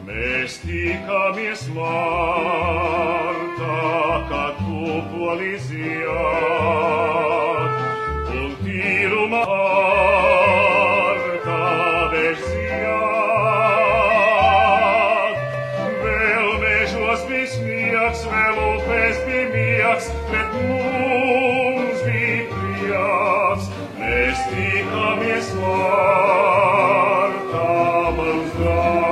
Mēs tikamies martā, kad pupoli zied, un tīruma ārtā vērš zied. Vēl mežos bija sniegs, vēl upēs bija miegs, bet mums bija prieks. Mēs tikamies martā, mans draugs.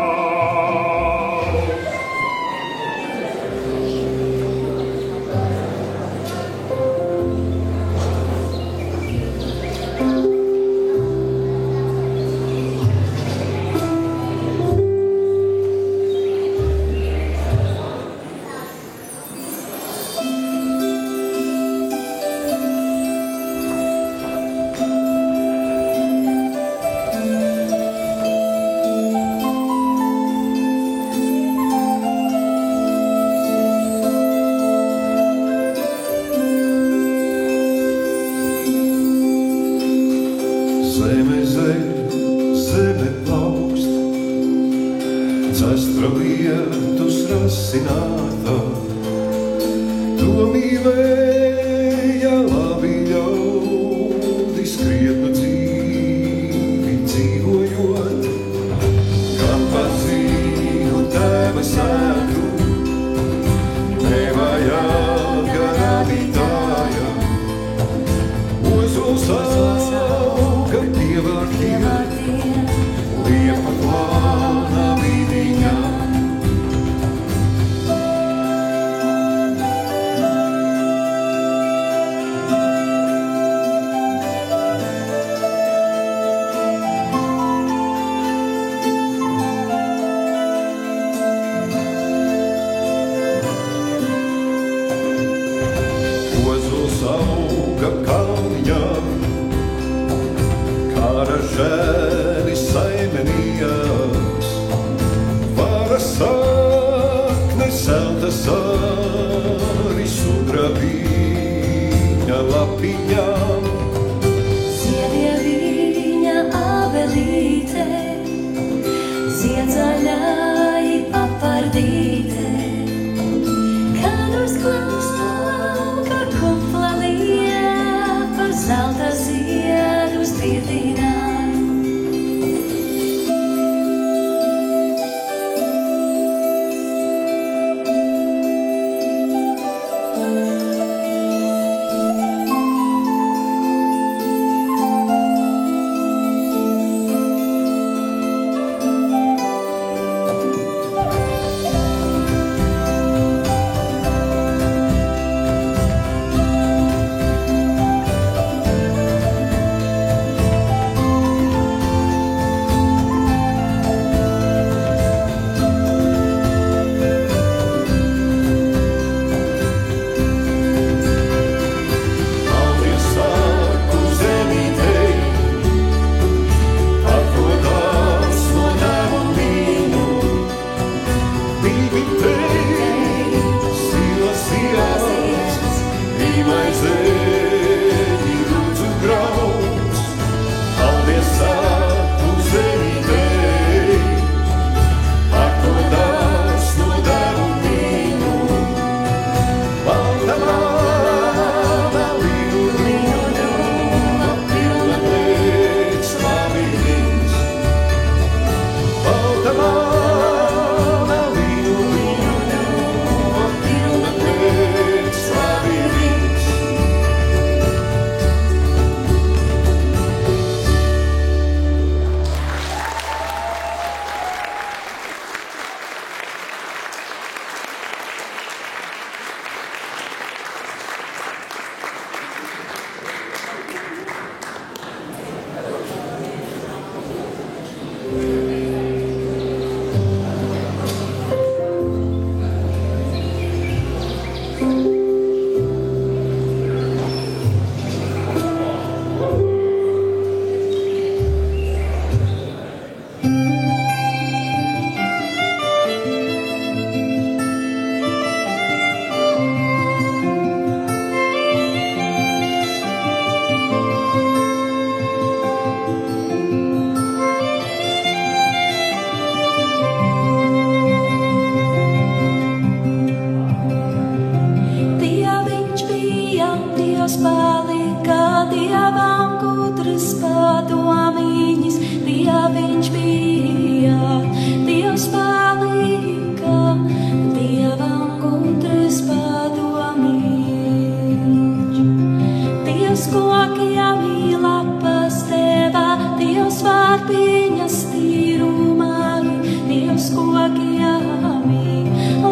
kokiem,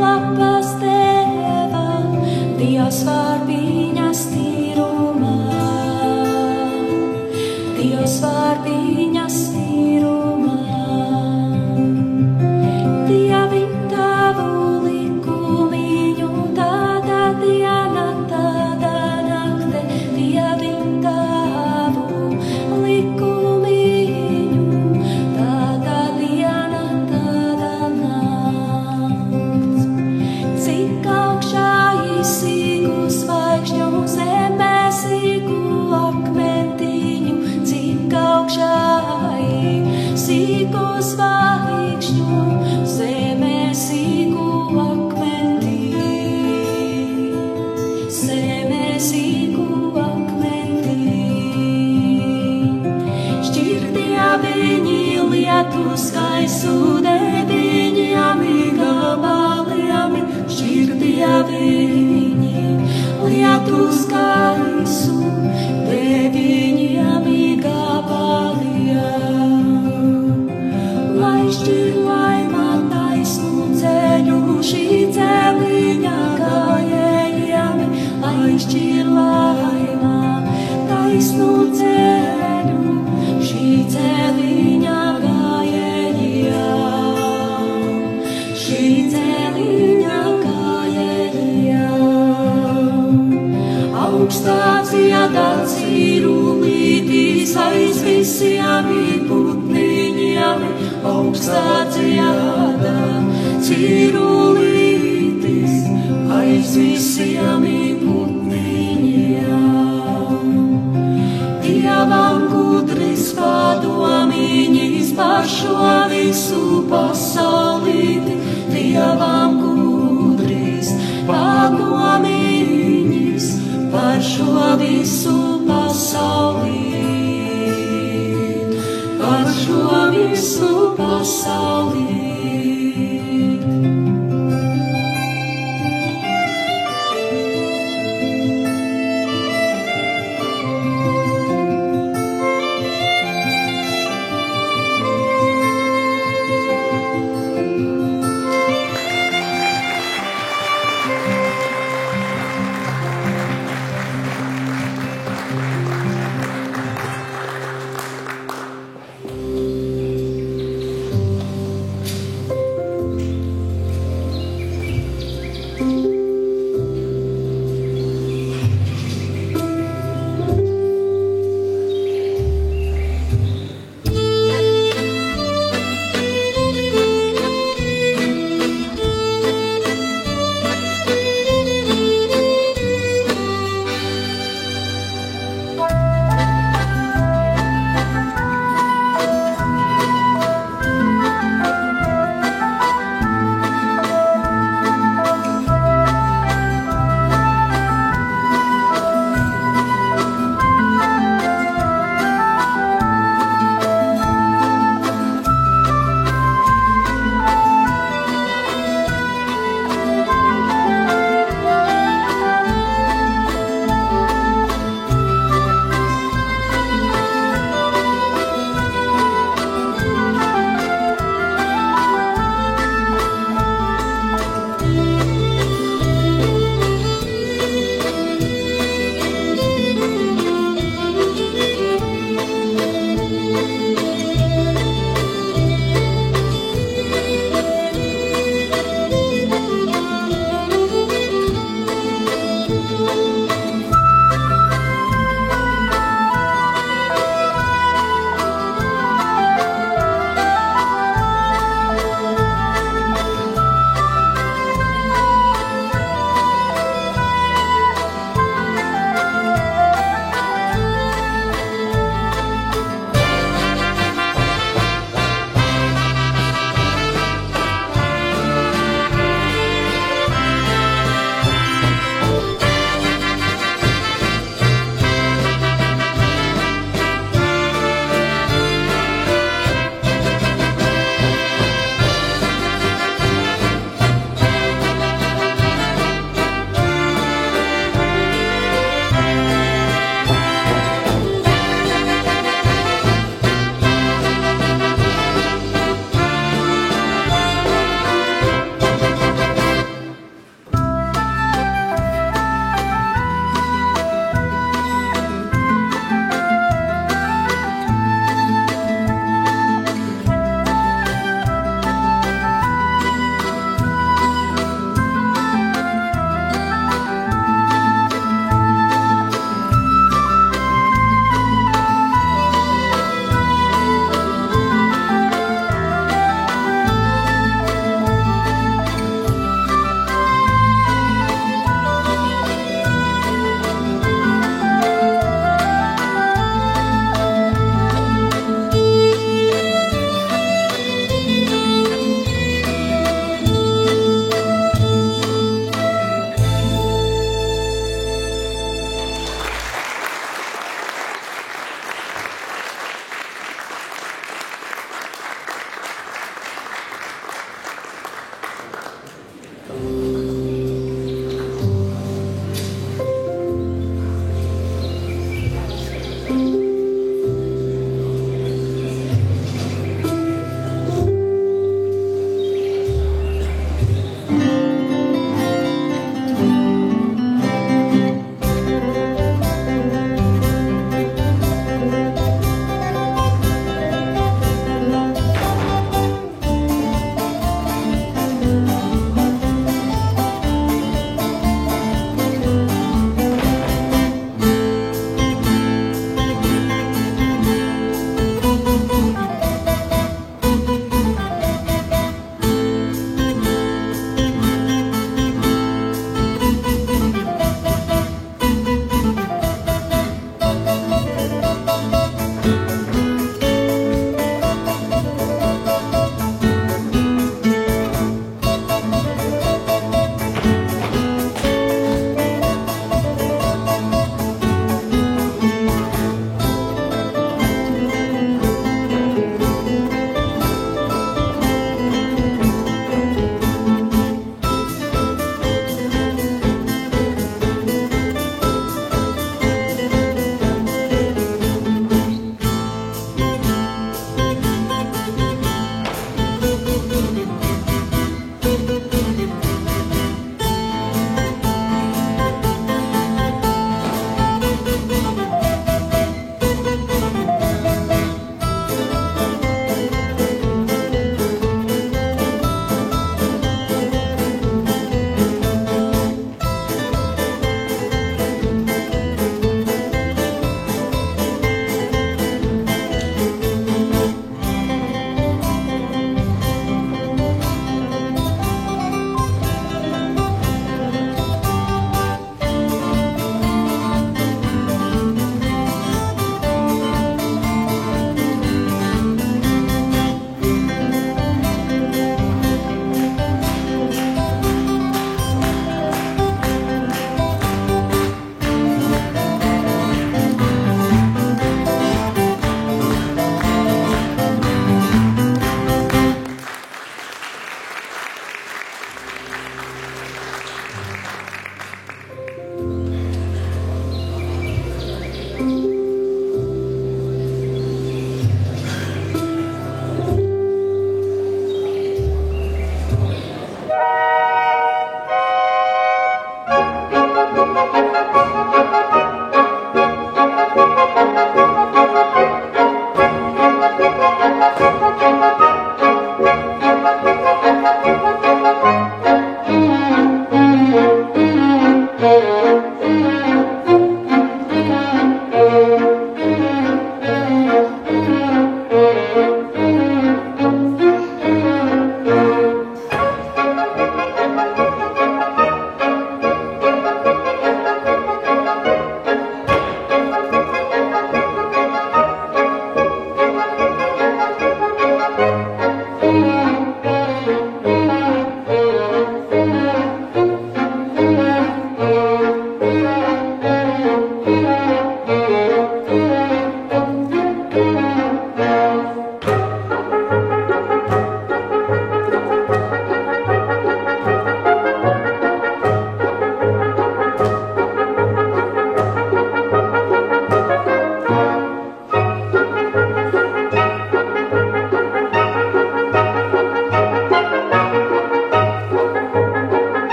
lapas Tēva, Dievs var viņas tīrumā, Dievs var viņas tīrumā. Dievi tavu likumiņu, tāda diena, tāda nakte, Dievi tavu likumiņu, tāda diena, tāda nakts. Cik augšā izsīku zvaigžņu, zemē sīku akmentiņu, cik augšā izsīku zvaigžņu, zemē sīku akmentiņu, zemē sīku akmentiņu. Šķirtie viņi lietu skaisu, deviņiem gabaliem, šķirtie viņi lietu skaisu, deviņiem gabaliem. Lai šķir laima taisnu ceļu, šī celiņa gājējiem, lai šķir laima taisnu ceļu, šī celiņa gājējiem, šī celiņa gājējiem. Augstā dziedā cīrulītis aiz visiem putniņiem, augstā dziedā cīrulītis aiz visiem putniņiem. Dievam gudris padomiņas par šo visu pasaulīti, Dievam gudris padomiņas par šo visu pasaulīti, par šo visu pasaulīti.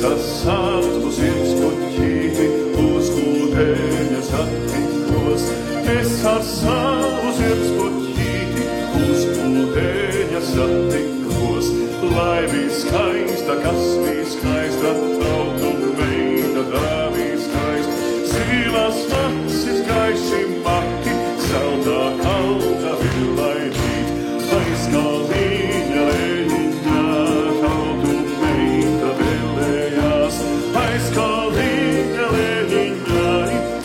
ar savu sirdskuķīti uz ūdeņa satikos. Es ar savu sirdskuķīti uz ūdeņa satikos. Lai viskaista, kas viskaista, tautu meita, tā viskaista. Zilās acis, gaiši mati, zeltā kalta vilainīt. Aizkalniņa leņiņā, tautu meita vēlējās. Aizkalniņa leņiņā,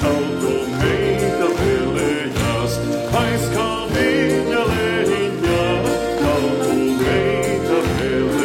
tautu meita vēlējās. Aizkalniņa leņiņā, tautu meita vēlējās.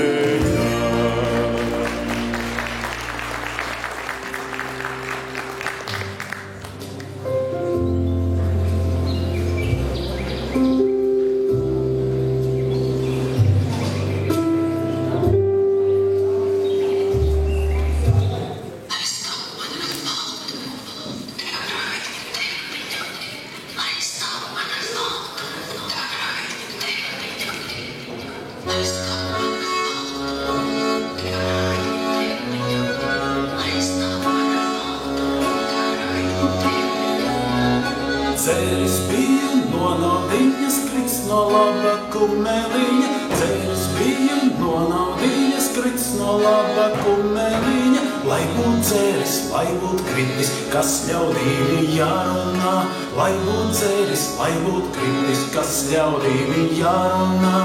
Ceris bija no naudiņas, krits no laba kumeliņa. Ceris bija no naudiņas, krits no laba kumeliņa. Lai būt ceris, lai būt kritis, kas ļaudīm jārunā. Lai būt ceris, lai būt kritis, kas ļaudīm jārunā.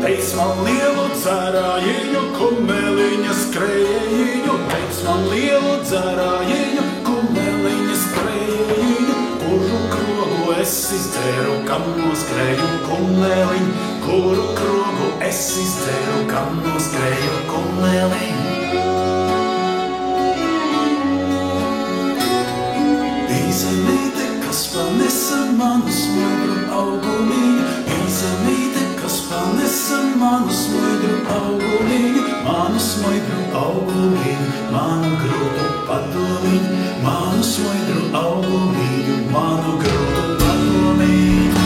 Teic man lielu dzērājiņu, kumeliņa skrējējiņu. Teic man lielu dzērājiņu, kumeliņa skrējējiņu. Kuru krogu es izdzēru, kam noskrēju kumeliņu. Kuru krogu es izdzēru, kam noskrēju kumeliņu. Īzemīte, kas panesa manu smidru augumiņu. Īzemīte, kas panesa manu smidru augumiņu. Manu smidru augumiņu, manu grūtu padomiņu. Manu smidru augumiņu, manu grūtu padomiņu.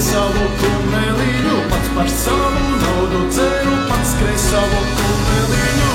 Savu kumeliņu, pats par savu naudu dzeru, pats skrēj savu kumeliņu.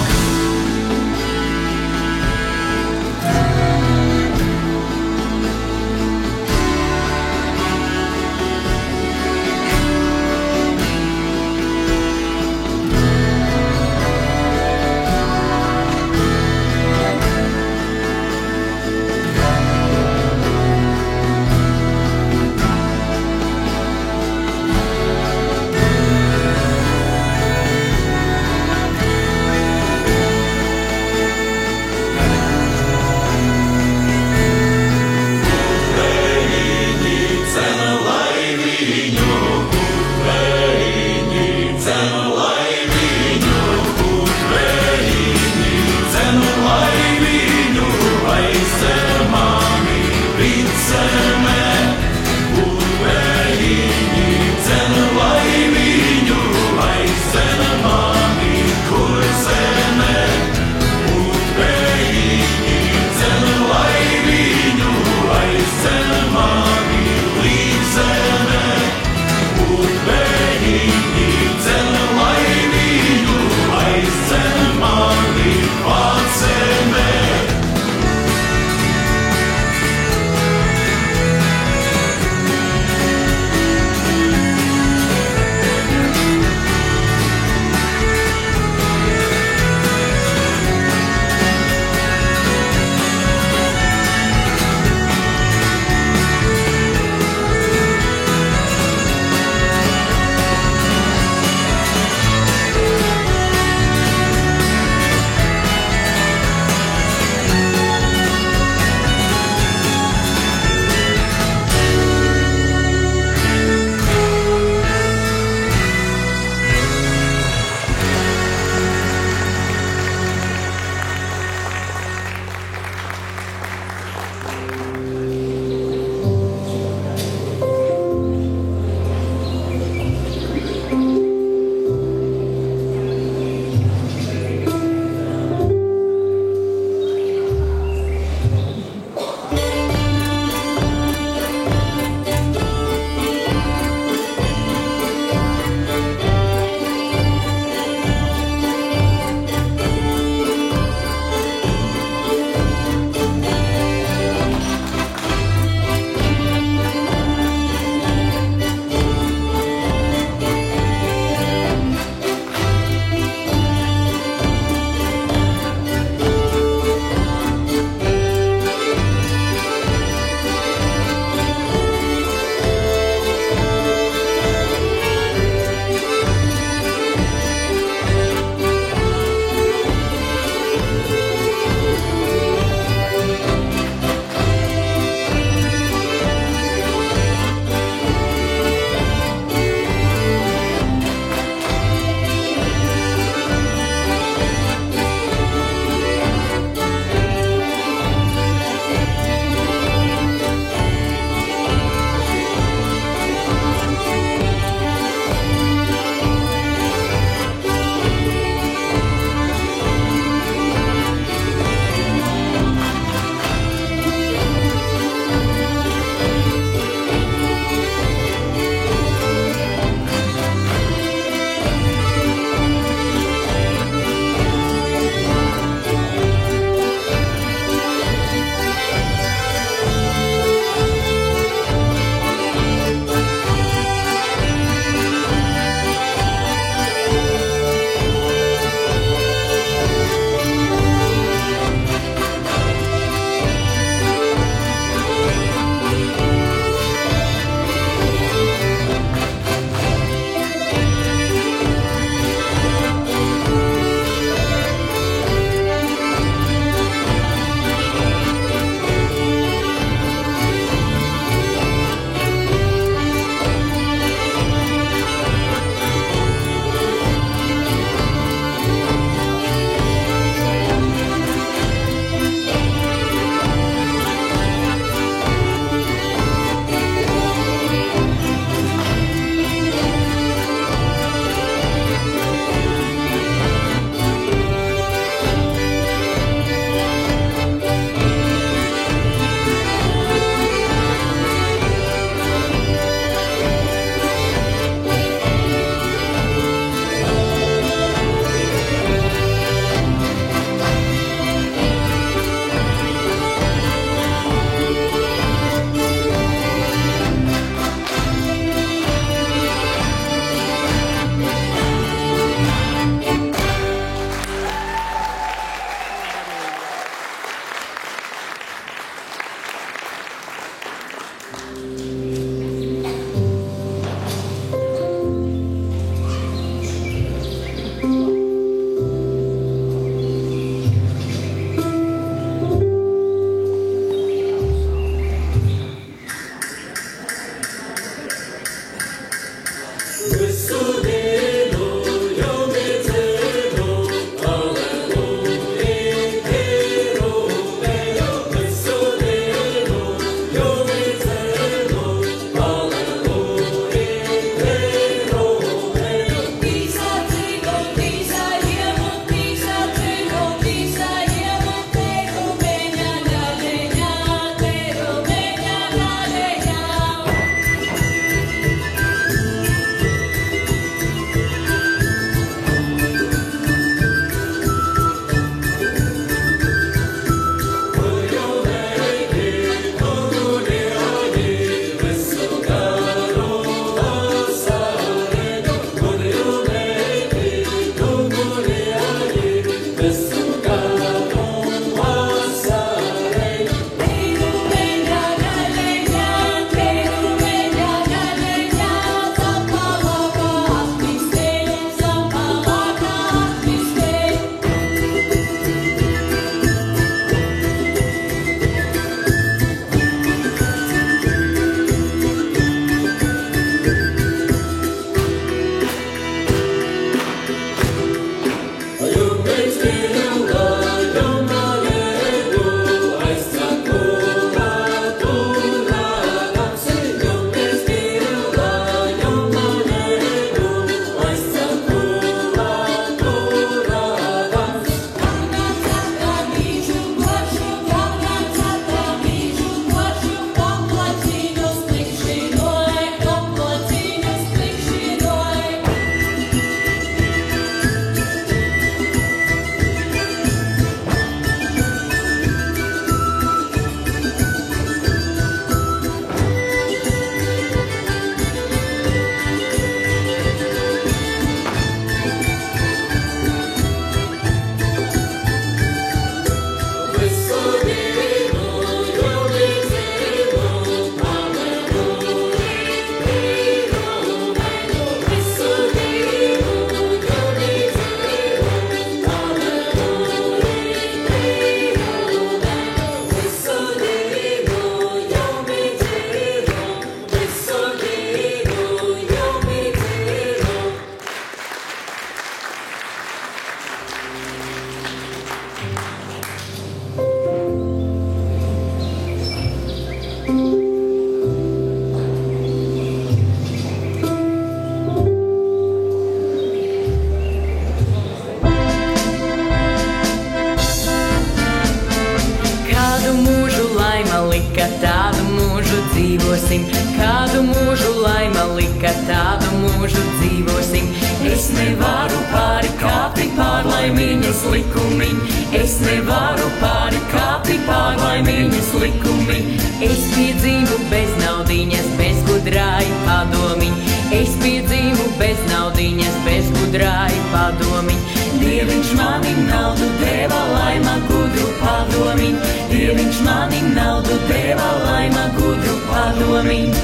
dzīvosim, kādu mūžu laima lika, tādu mūžu dzīvosim. Es nevaru pāri kāpi pār laimīņas likumiņ, es nevaru pāri kāpi pār laimīņas likumiņ. Es piedzīvu bez naudiņas, bez gudrāja padomiņ, es piedzīvu bez naudiņas, bez gudrāja padomiņ. Dieviņš manim naudu deva, laima gudru padomiņ, Dieviņš manim naudu deva, laima gudru padomiņ.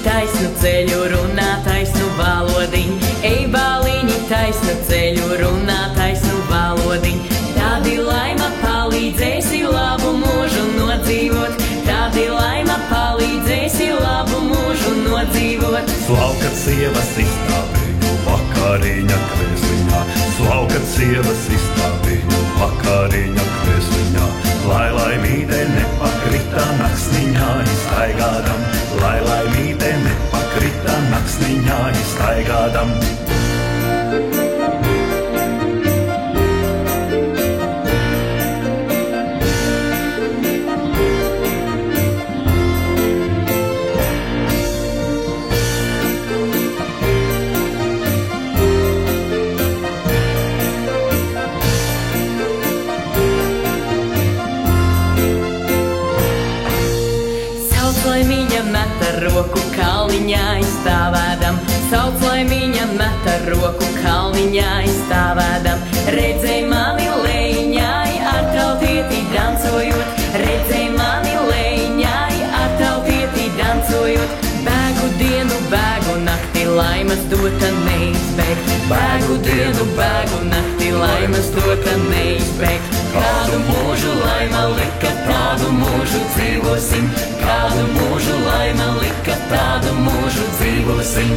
Taisnu ceļu runā, taisnu valodiņ, ej bāliņi, taisnu ceļu runā, taisnu valodiņ. Tādi laima palīdzēsi labu mūžu nodzīvot, tādi laima palīdzēsi labu mūžu nodzīvot. Slauka sievas izstāvīju vakariņa kvēsliņā, slauka sievas izstāvīju vakariņa kvēsliņā. Lai laimīte nepakrita naksniņā izstaigādam, lai laimīte nepakrita naksniņā izstaigādam. Laimiņa meta roku kalniņā izstāvādam, sauc laimiņa meta roku kalniņā izstāvādam. Redzēj mani lejiņai ar tautieti dancojot, redzēj mani lejiņai ar tautieti dancojot. Bēgu dienu, bēgu nakti, laimas dota neizbēgt, bēgu dienu, bēgu nakti, laimas dota neizbēgt. Kādu mūžu laima lika, tādu mūžu dzīvosim, kādu mūžu laima lika, tādu mūžu dzīvosim.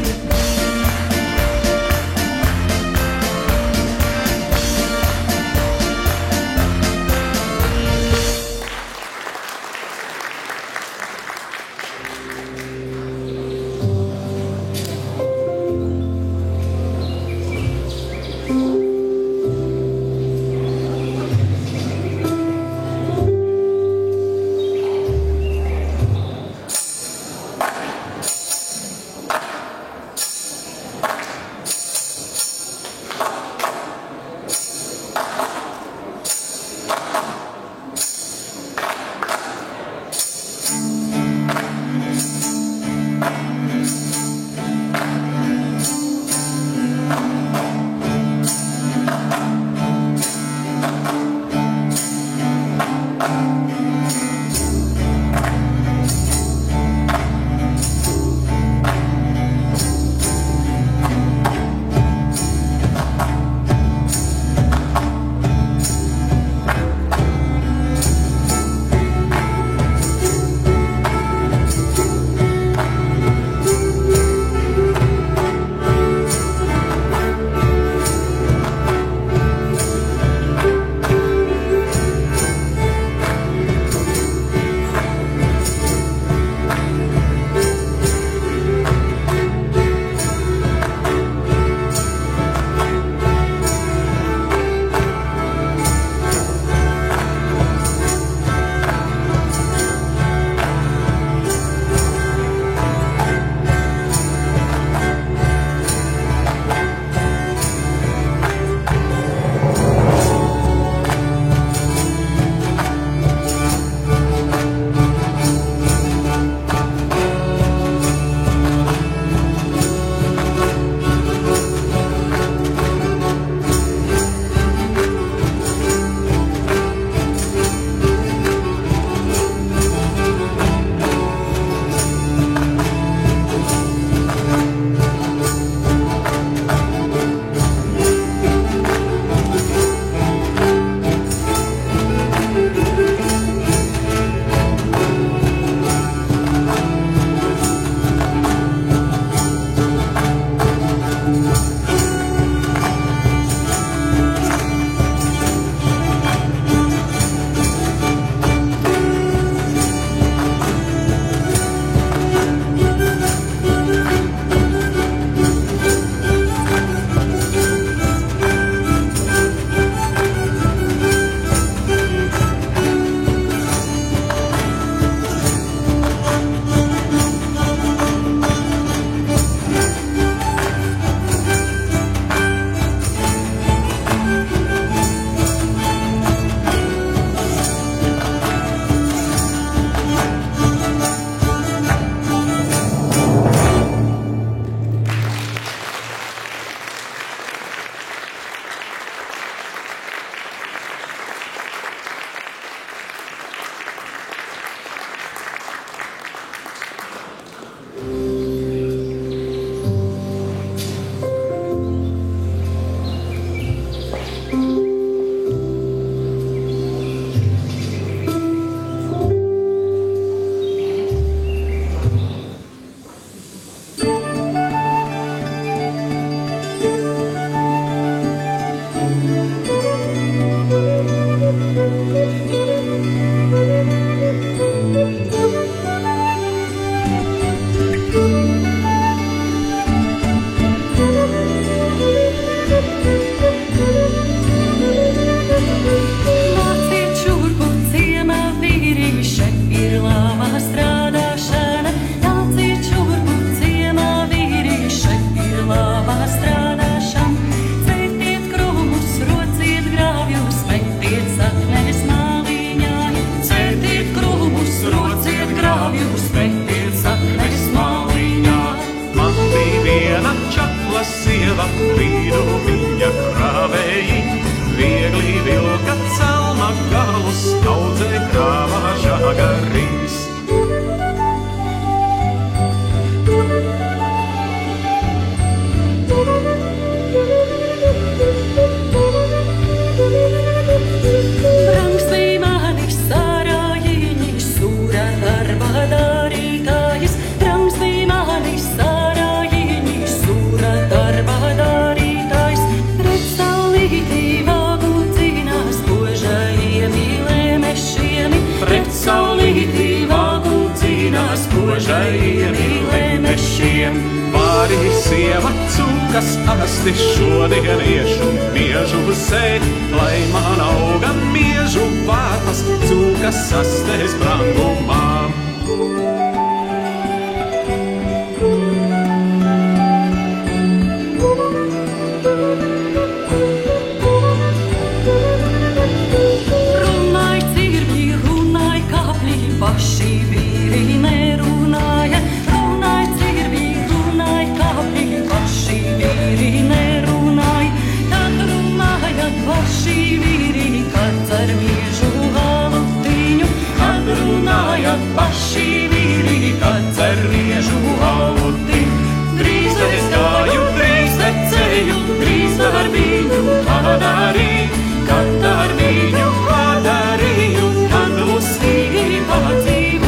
sieva cūkas asti šodien iešu miežu sēt, lai man auga miežu vārpas cūkas astēs brangumā. Paši vīri, kad cer riežu aluti, drīz es gāju, drīz tecēju, drīz ar viņu padarīju, kad ar viņu padarīju, tad lusīgi padzīvoju.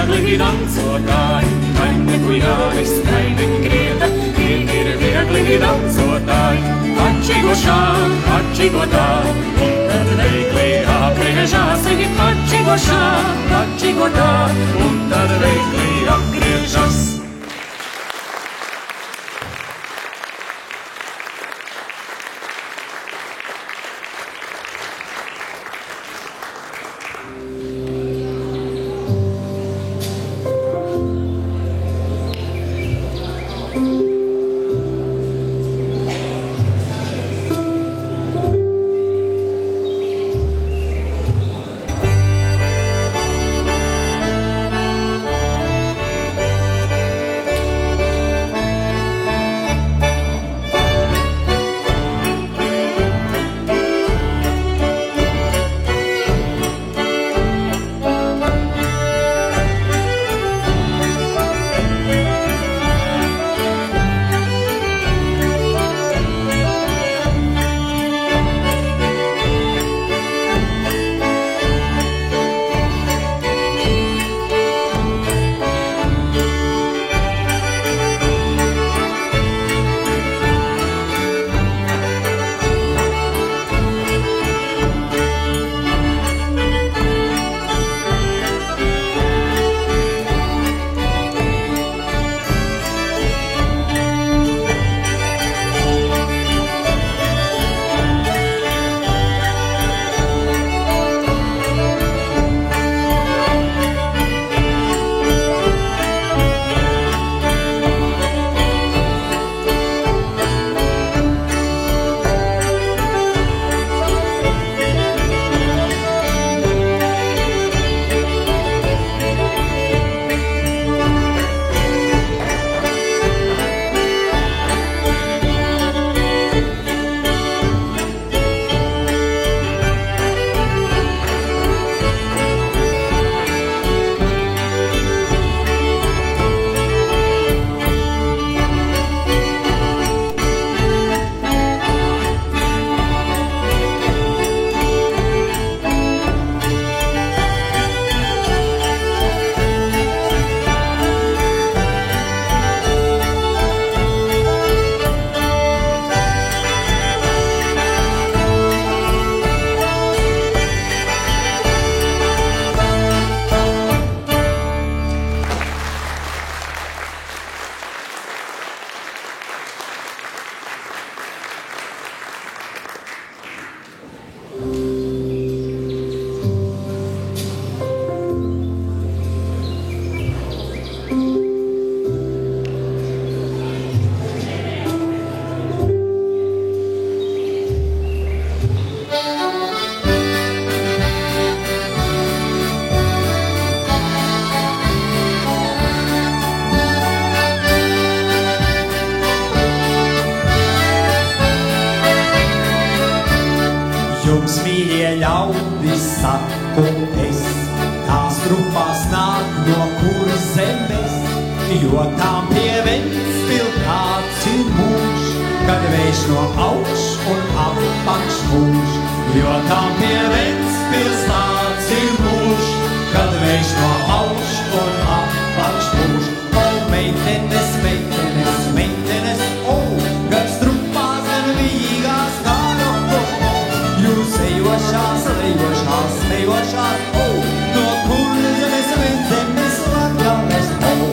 Viegli dancotāji, kaņeku jāvis, kaimiņ grieta, ir viegli dancotāji, atčigotā, un tad veikli apriežās, atčigotā, un tad veikli apriežās. Jums, mīļie ļaudis, saku es, tās trupās nāk no kuras zemes, jo tām pieveņas pilnāts ir mūž, kad vējš no augš un apakš mūž, jo tam pie Ventspils tāds ir mūžs, kad vējš no augš un apakš pūš. O, meitenes, meitenes, meitenes, o, gan strupās, gan vīgās, kā roko. Jūs ejošās, lejošās, lejošās, o, no Kurzemes, Ventzemes, Latgales, o.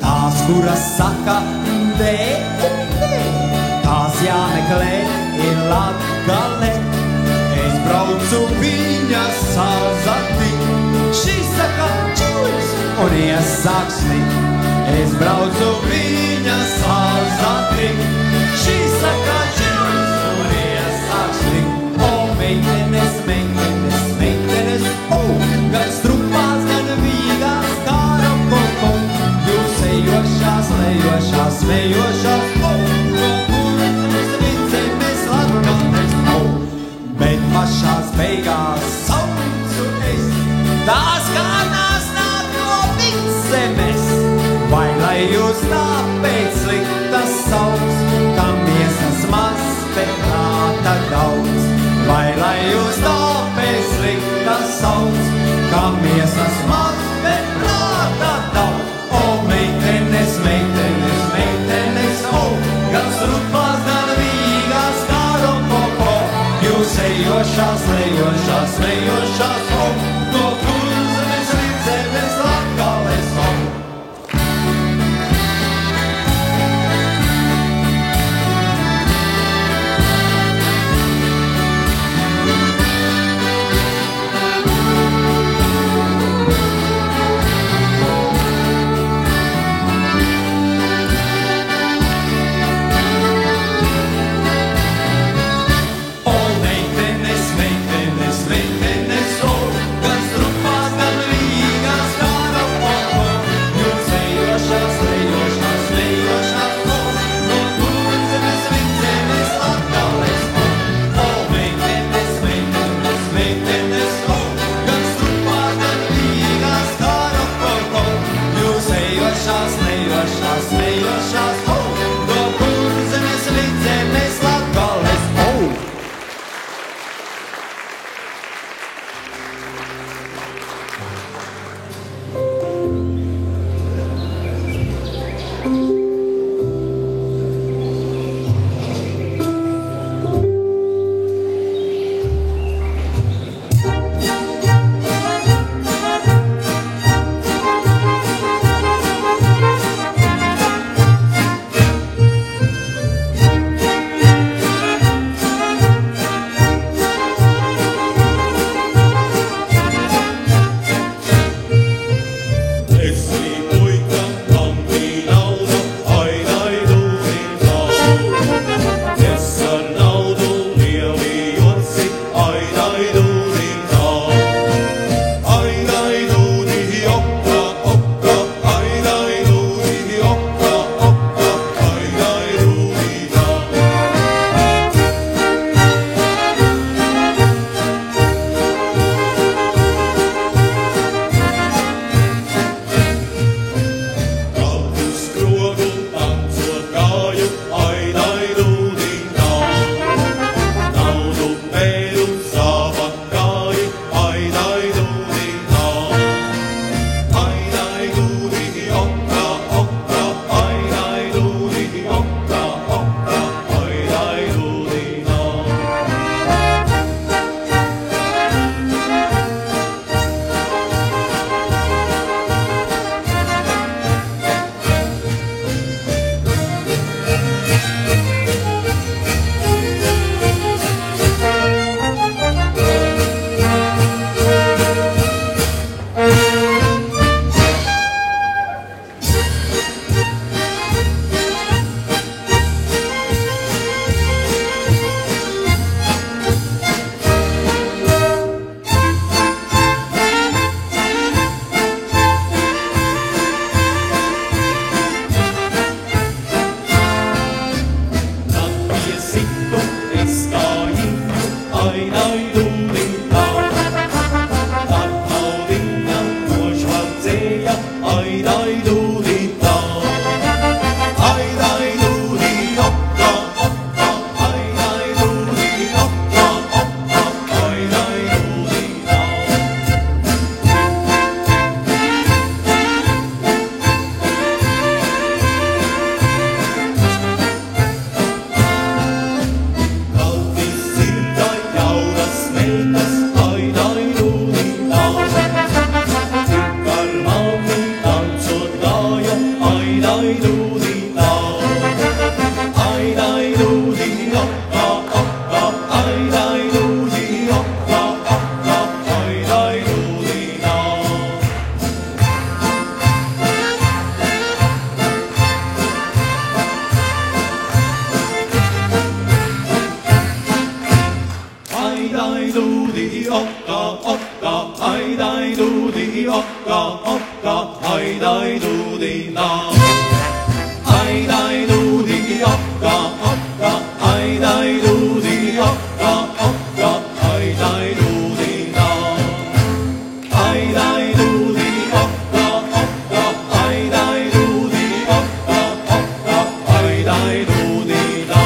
Tās, kuras saka, dē, tās jāmeklē ir Latgale. Es braucu viņas sazatikt, šī saka čuļs un iesāk snikt. Es braucu viņas sazatikt, šī saka čuļs un iesāk snikt. O, meitenes, meitenes, meitenes, o, gan strupās, gan vīgās, kā rokoko. Jūs ejošās, lejošās, smejošās, o, no Kurzemes, Ventzemes, Latgales, o. Bet pašās beigās saucu es, tās kānās nāk no Vidzemes. Vai lai jūs tāpēc sliktas sauc, kam miesas maz, bet prāta daudz? Vai lai jūs tāpēc sliktas sauc, kam miesas maz, bet prāta daudz? O, meitenes, meitenes, meitenes, o, gan strupās, gan vīgās, kā rokoko. Jūs ejošās, lejošās, lejošās, o, no Kurzemes, Ventzemes, Latgales, o. O, meitenes, meitenes, meitenes, o, okka, okka, ai dai dudi da. Ai dai dudi okka, okka, ai dai dudi okka, okka, ai dai dudi da. Ai dai dudi okka, okka, ai dai dudi okka, okka, ai dai dudi da.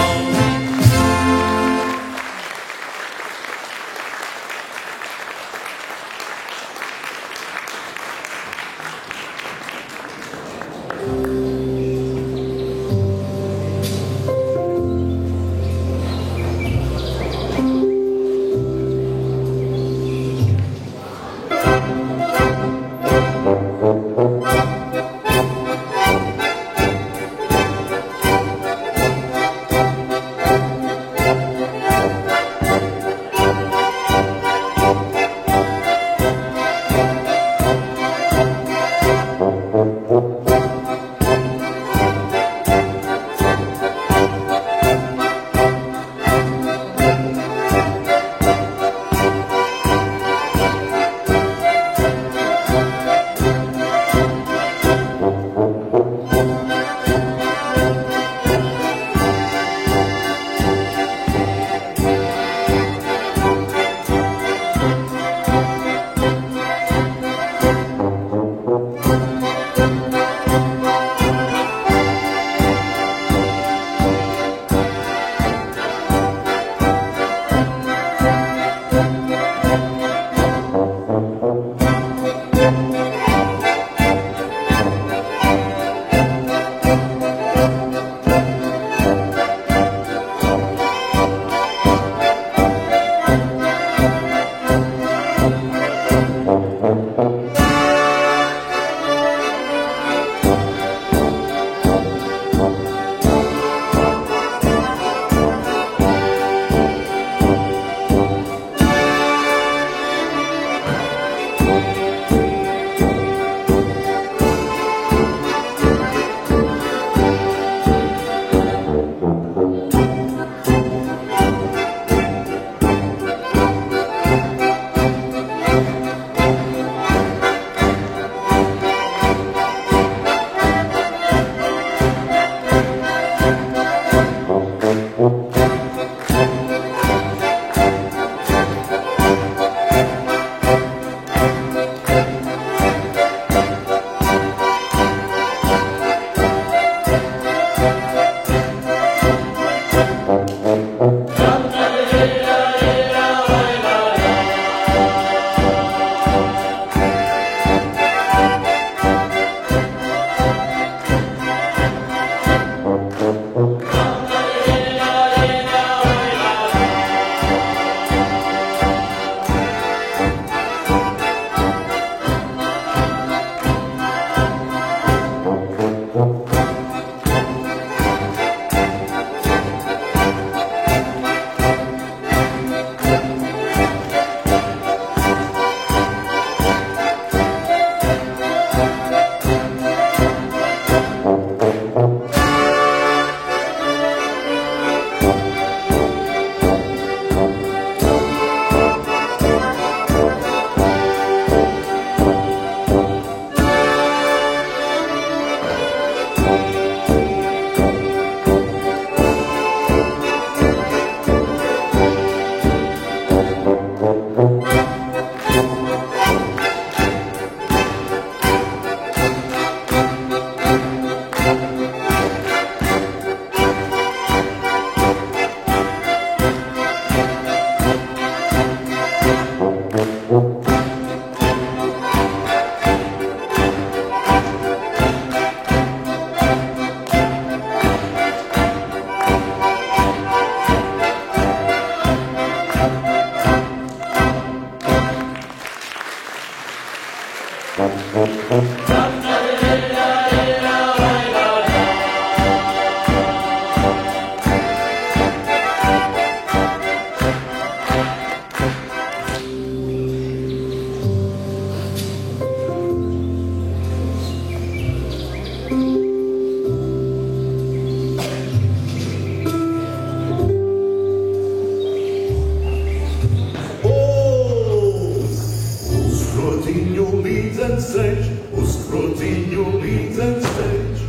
Uz grotiņu līdz līdzens ceļš, uz krociņu līdzens ceļš.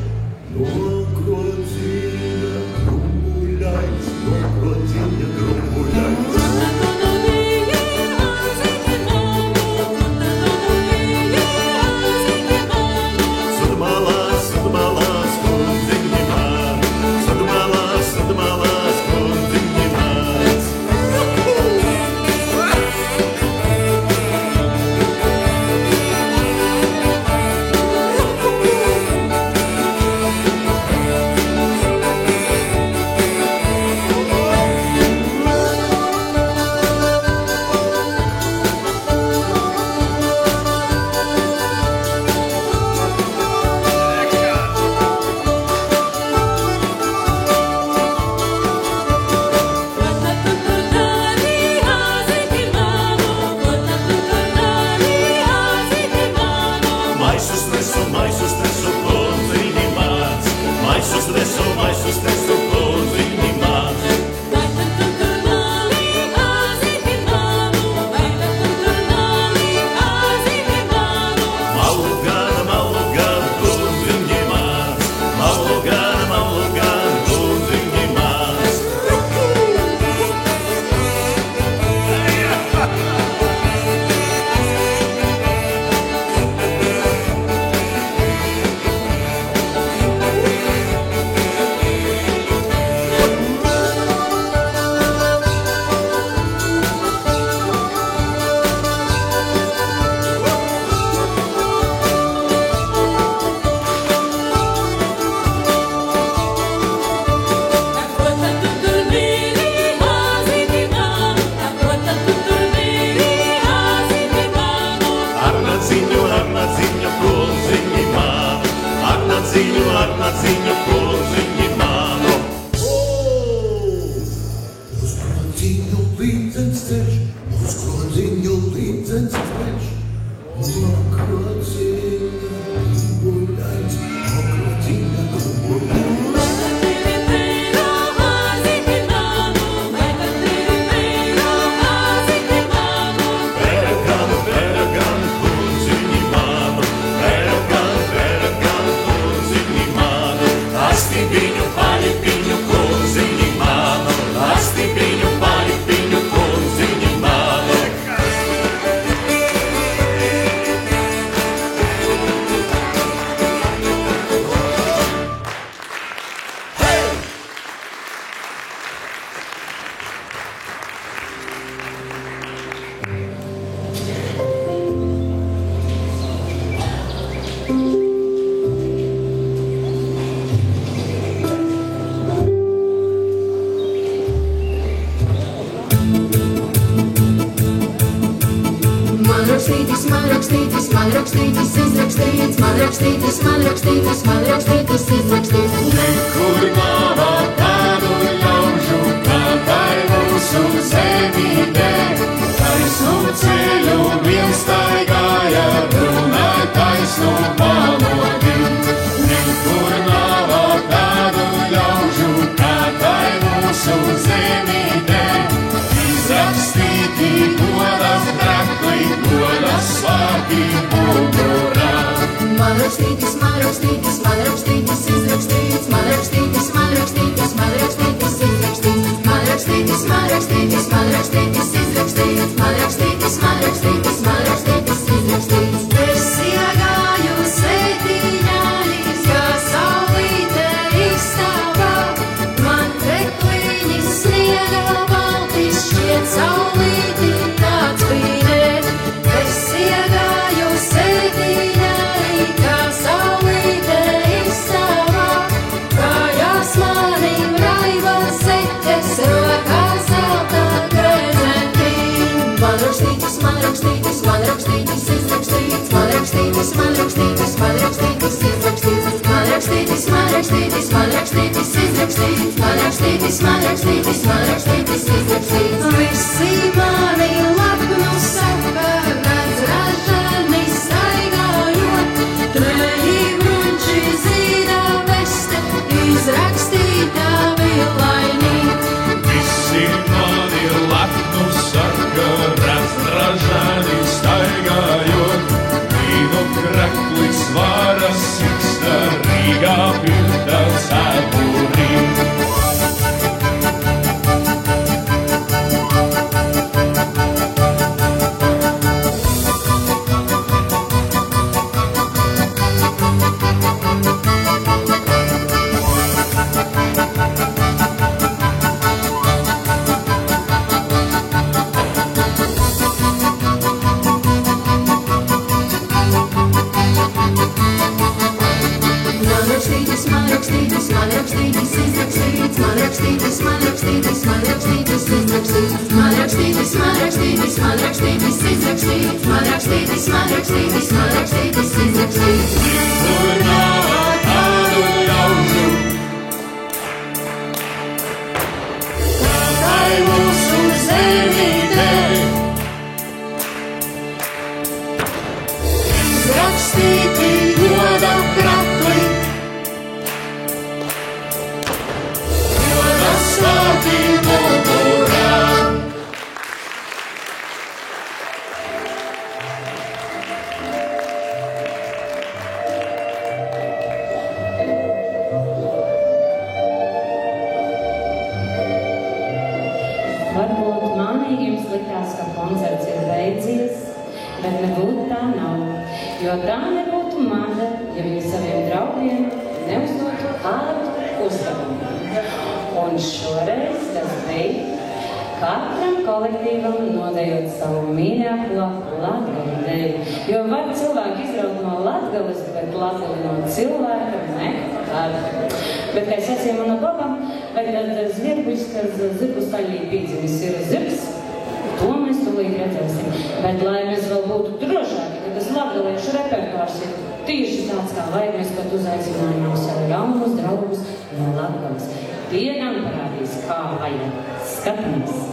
No krociņa grumbuļains, no krociņa grumbuļains. Visi mani lapnu saka, redz ražani staigājot, treji brunči zīda veste, izrakstītā vilainī. Visi mani lapnu saka, redz ražani staigājot, vīnu Rīgas siksna, Rīgā pilda cepurī. Tur nav tādu ļaužu, kādai mūsu zemītē. Izrakstīti goda krakli, goda svētī mugurā. Varbūt mānījums likās, ka koncerts ir beidzies, bet nebūtu tā nav. Jo tā nebūtu mada, ja viņi saviem draugiem neuzdotu kādu uzdevumu. Un šoreiz tas bija katram kolektīvam nodejot savu mīļāko latgaļu deju. Jo var cilvēki izraut no Latgales, bet latgali no cilvēka nekad. Bet, kā es sacīju mana babam, vai tad zvirbuļs, kas zirgu staļī pīdzimis ir zirgs, to mēs tūlīt redzēsim. Bet, lai mēs vēl būtu drošāki, ka tas latgaliešu repertuārs ir tieši tāds, kā vajag, mēs pat uzaicinājām savu jaunus draugus no Latgales. Tie gan parādīs, kā vajag. Skatāmies!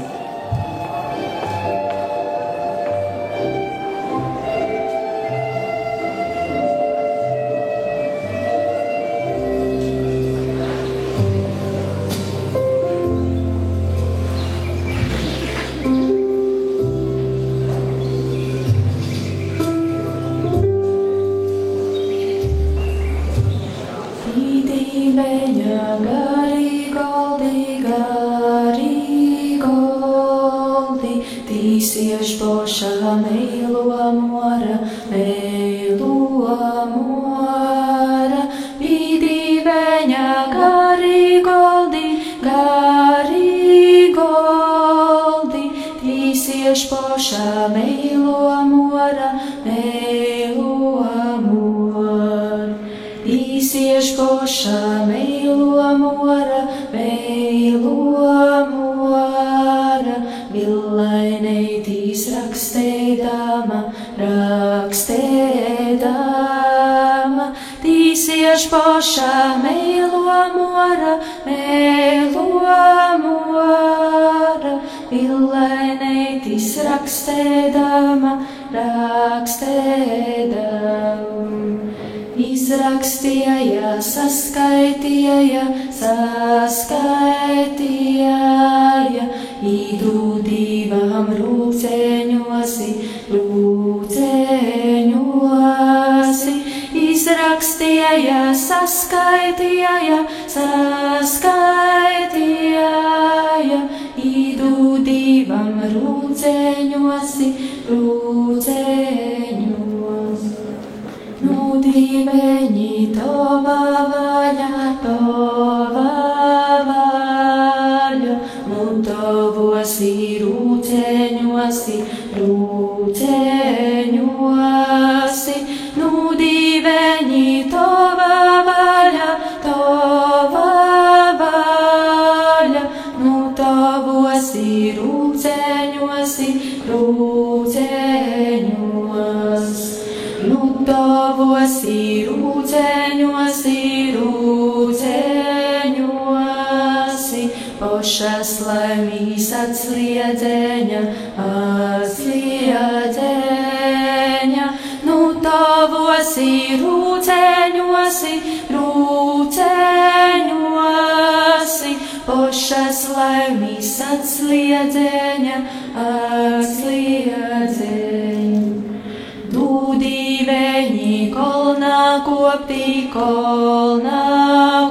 Dūdīveņi kolnā kopti, kolna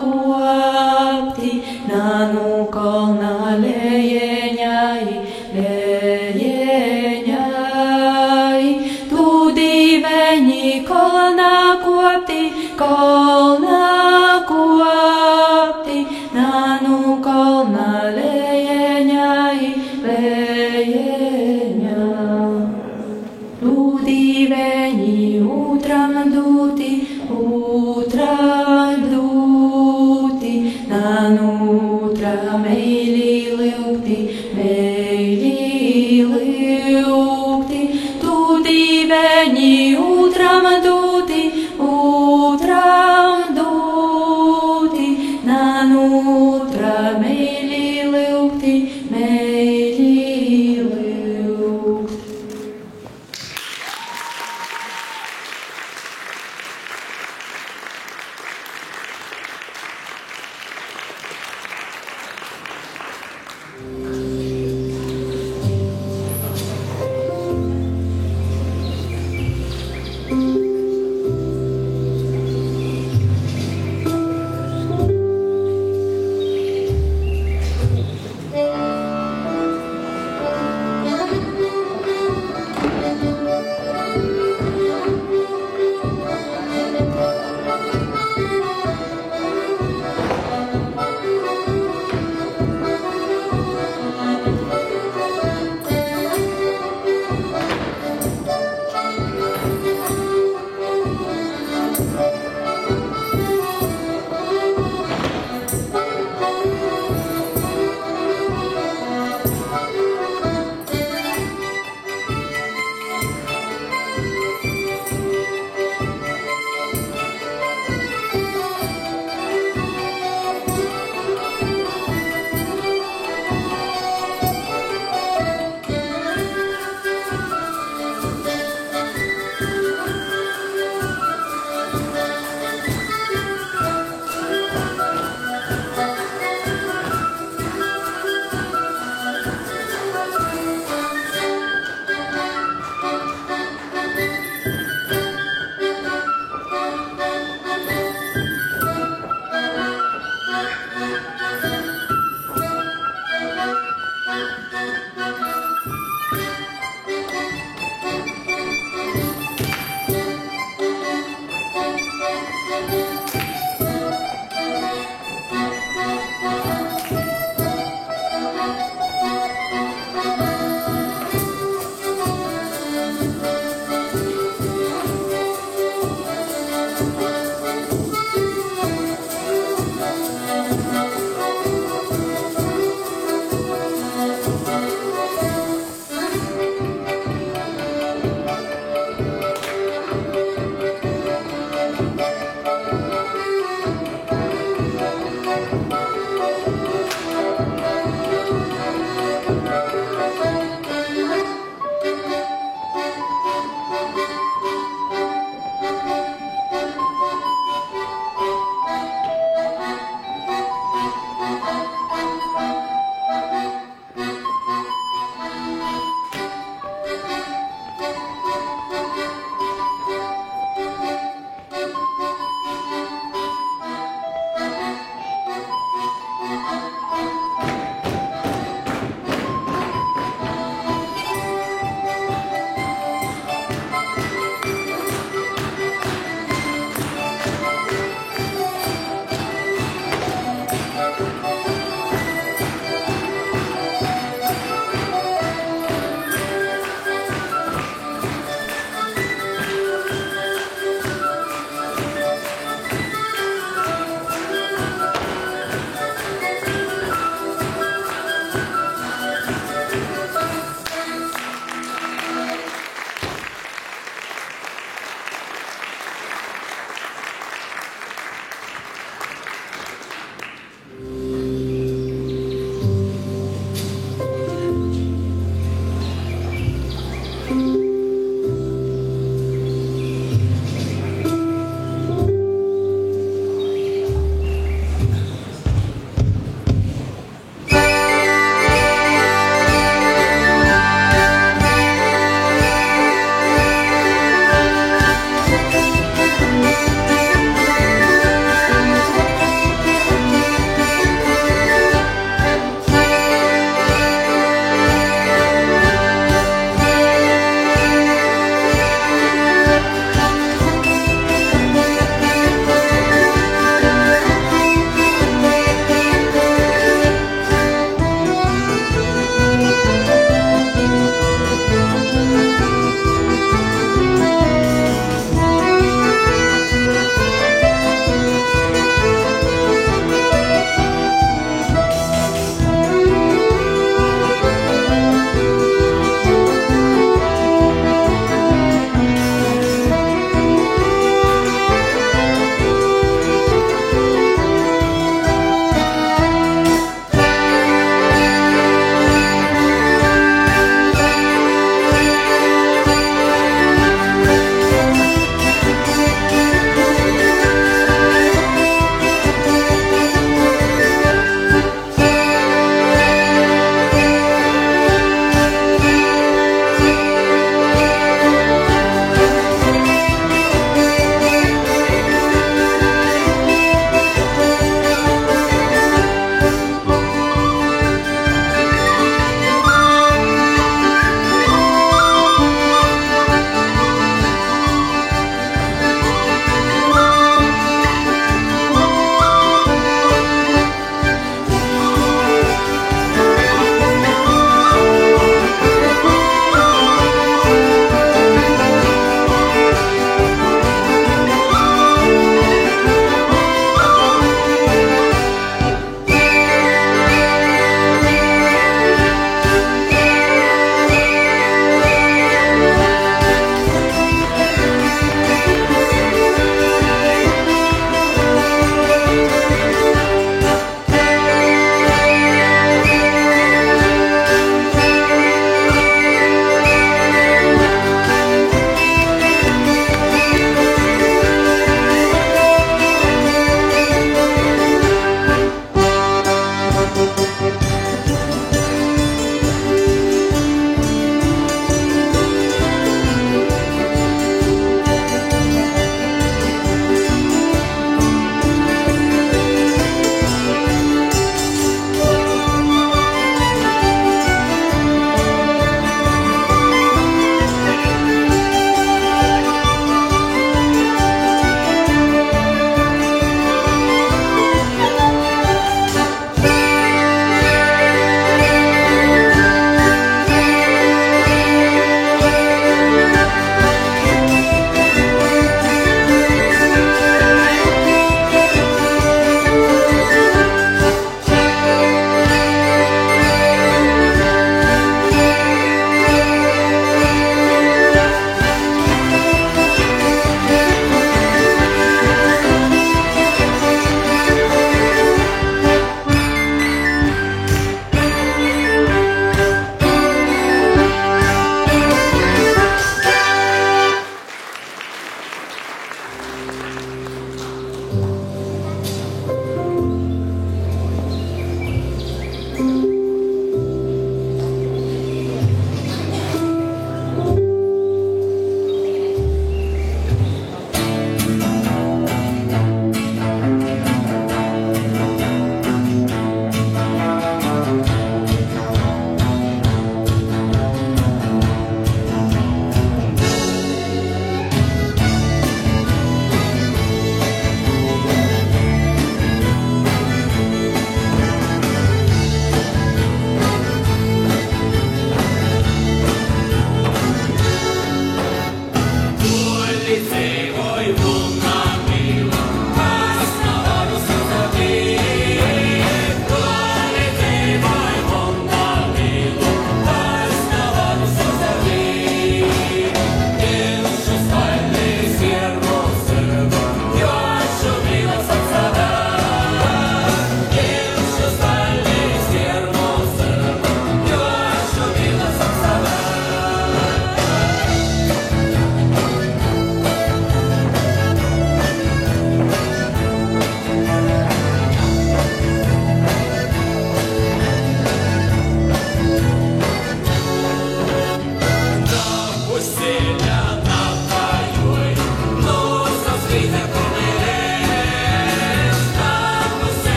kopti, nanu kolna lejeņai, lejeņai. Tu diveņi kolna kopti, kolna kopti, nanu kolna lejeņai, lejeņai. Tu diveņi utram dūti, nanu utram meili liukti, tu diveņi utram dūti, utram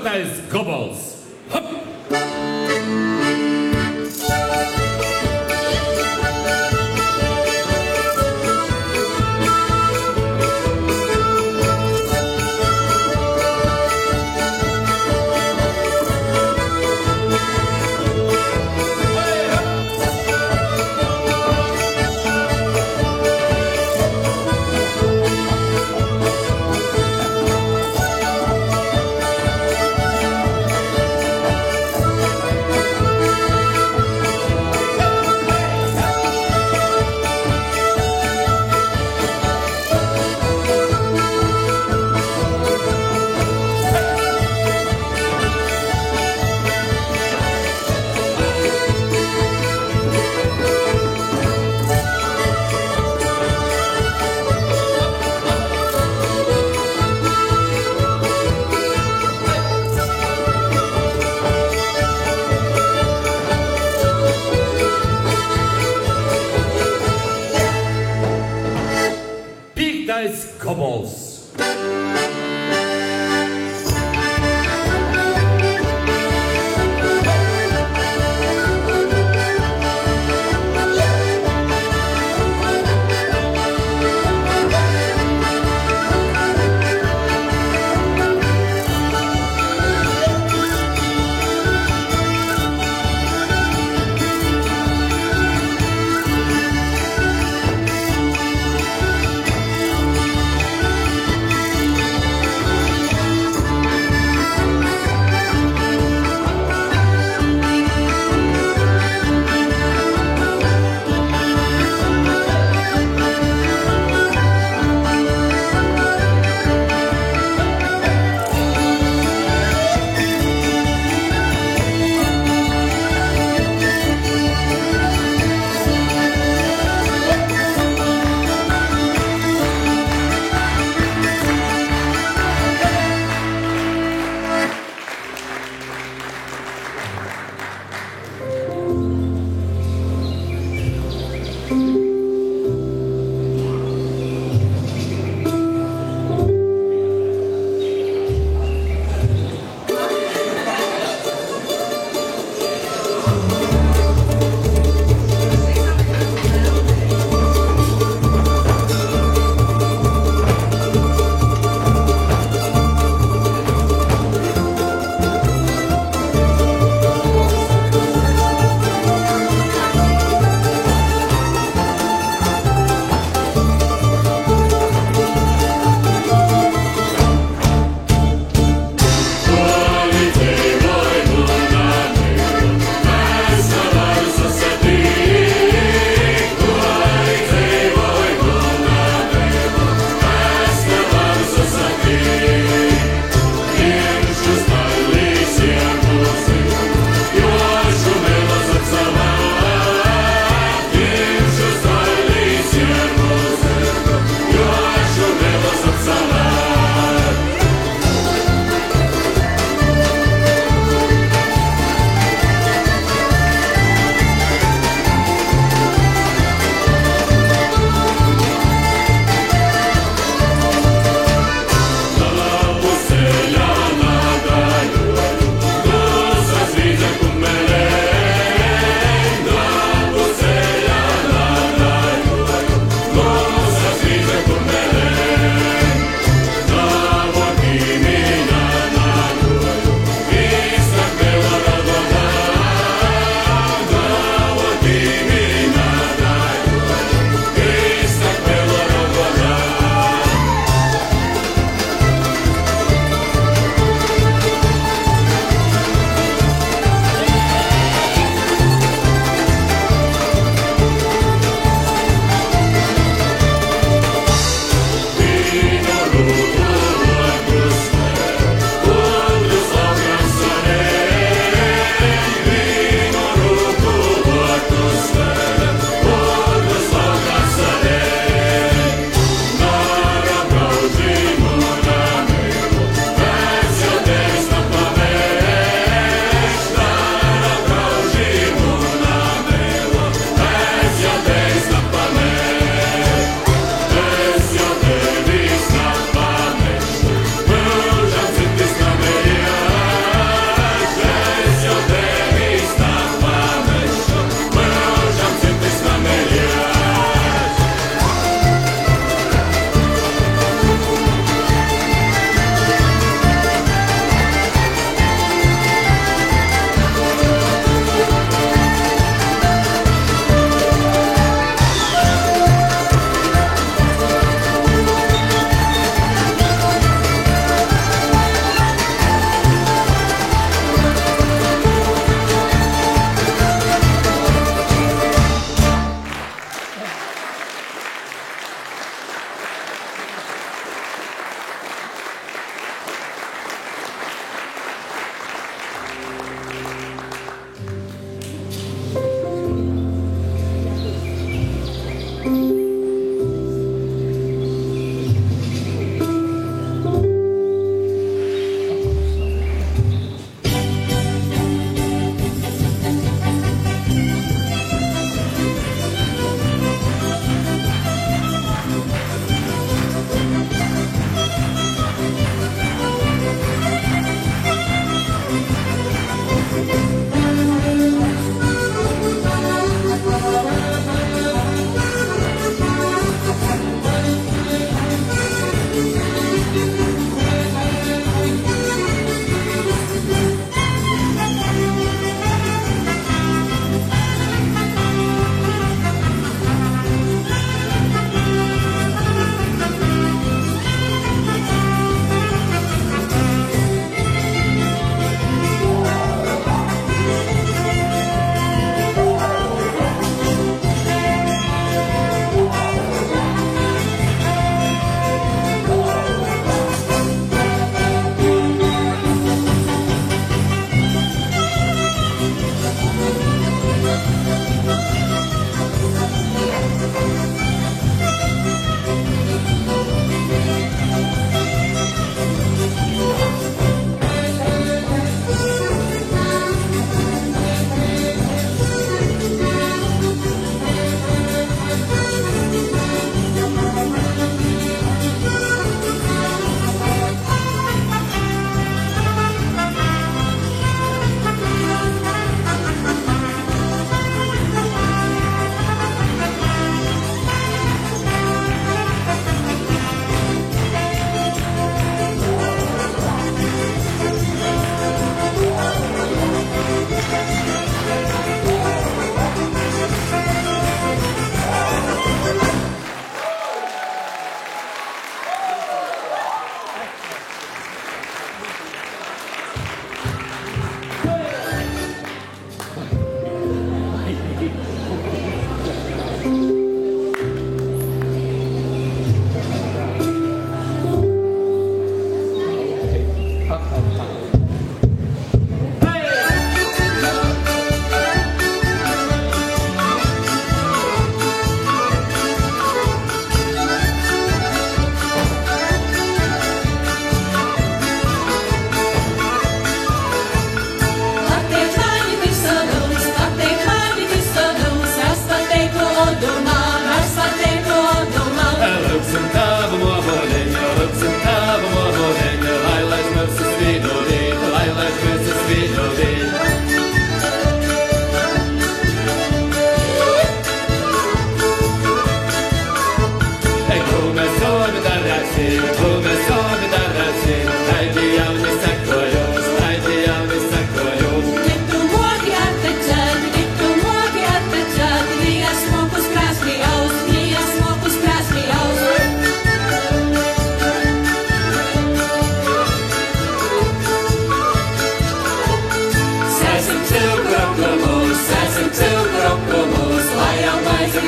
4. Gobols. Hop!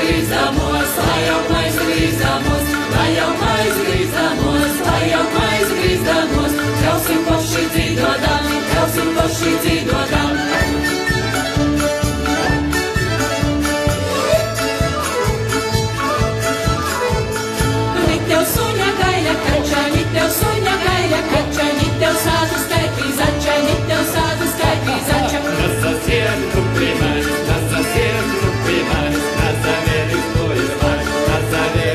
grīzdamos, lai jau maizi grīzdamos, lai jau maizi grīzdamos, lai jau maizi grīzdamos, ļausim paši dzīdodam, ļausim paši dzīdodam. Nitev suņa gaļa kača, nitev suņa gaļa kača, nitev sādu skaitī zača, nitev sādu skaitī zača. На соседку примать, на соседку примать, на заверить твой звать, на заверить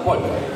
poļu.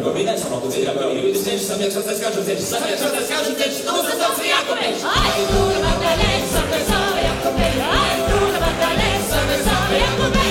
Kopīnais, Roku dziļā, vēl jūtas ceļš, samiekšanās kāžu ceļš, samiekšanās kāžu ceļš, nosastāts Jākobeļš! Ai, Trūna Magdalēna, sarkai savu Jākobeļu! Ai, Trūna Magdalēna, sarkai savu Jākobeļu!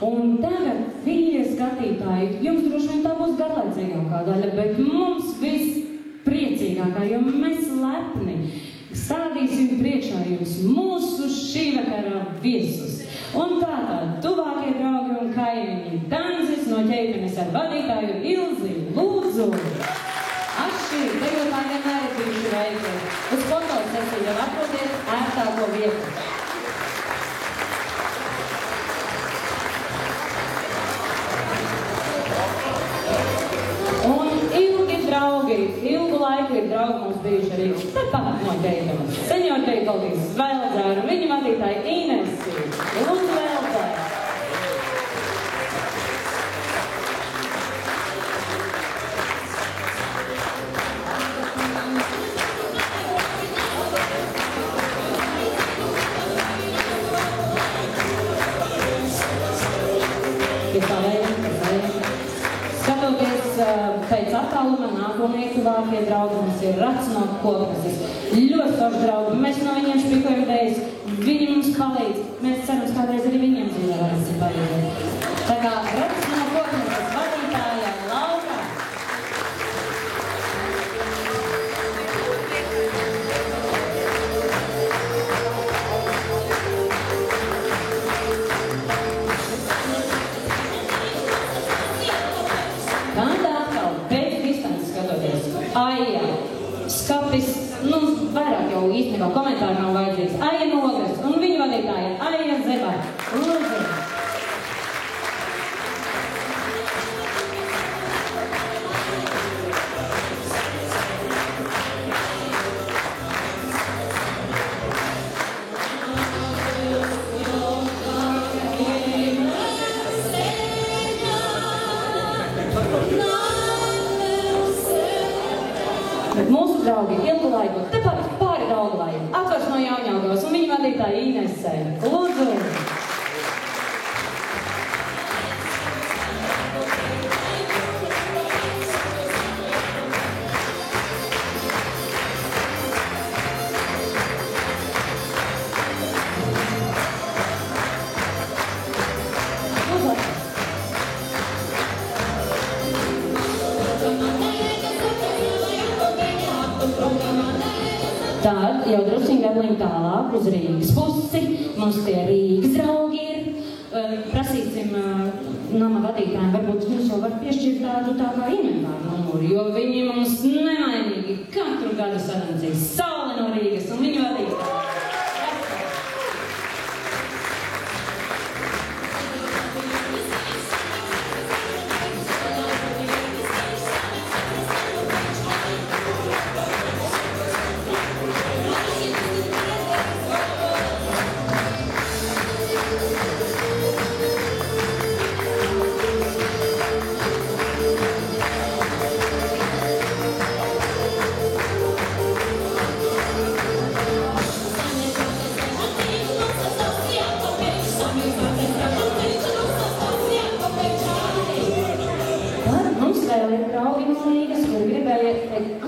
Un tagad, mīļie skatītāji, jums droši vien tā būs garlaicīgākā daļa, bet mums vispriecīgākā, jo mēs lepni stādīsim priekšā jums mūsu šī vakara viesus. Un tātad tuvākie draugi un kaimiņi Danzis no Ķeipenes ar vadītāju Ilzi, lūdzu! Atšķiri, dejotāji vienmēr ir bijuši veikli. Uz fotosesiju jau atrodiet ar vietu. Un ilgu laiku ir draugi mums bijuši arī tepat no Geitavas. Senior Geitavas Vēldzēra un viņa vadītāja Inesi. Lūdzu Vēldzēra. Skatoties pēc attāluma, nākamie tuvākie draugi mums ir Rats no Kokneses. Ļoti forši draugi, mēs no viņiem špikojam idejas, viņi mums palīdz. Mēs cerams, kādreiz arī viņiem dzīvē varēsim palīdzēt. Tā kā Rats no Kokneses vadītāja Laura. Kāda atkal pēc distances skatoties? Aija, skapis, vairāk jau īstenībā komentāri nav vajadzīgs. Aija Nogres un viņa vadītāja Aija Zebā. Lūdzu. Bet mūsu draugi ilgu laiku tepat pāri Daugavai, atvars no Jaunjaugavas un viņa vadītāja Inese. Lūdzu! Tad jau drusciņi gadlīm tālāk uz Rīgas pusi. Mums tie Rīgas draugi ir. Prasīsim nama vadītājiem, varbūt mums jau var piešķirt tādu tā kā inventāru numuru, jo viņi mums nemainīgi katru gadu sarancīs Saule no Rīgas un viņu vadītāji.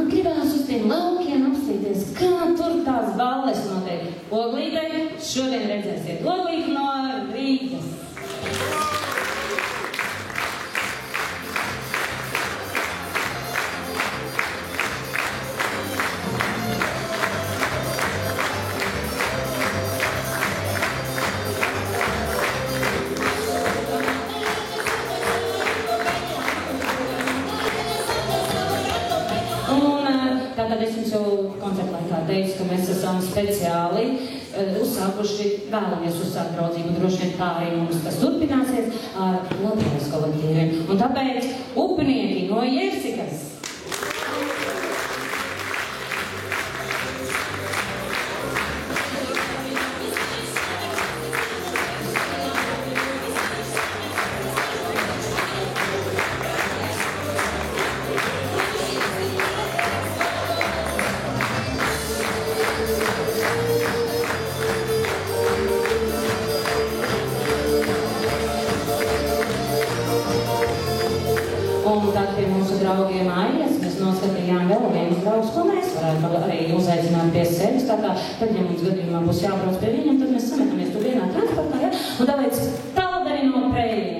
Gribējās uz tiem laukiem apstīties, kā tur tās balles notiek. Oglītei šodien redzēsiet Oglīti no Rīgas. Tātad es jums jau koncerta laikā teicu, ka mēs esam speciāli uzsākuši, vēlamies uzsākt draudzību, droši vien tā arī mums tas turpināsies ar Latvijas kolektīviem. Un tāpēc upinieki no Jersikas. Un tad pie mūsu draugiem Aijas mēs noskatījām vēl vienus draugus, ko mēs varētu arī uzaicināt pie sevis. Tātad, ja mums gadījumā būs jābrauc pie viņiem, tad mēs sametamies tur vienā transportā, ja? Un tāpēc Talderi no Prējiem.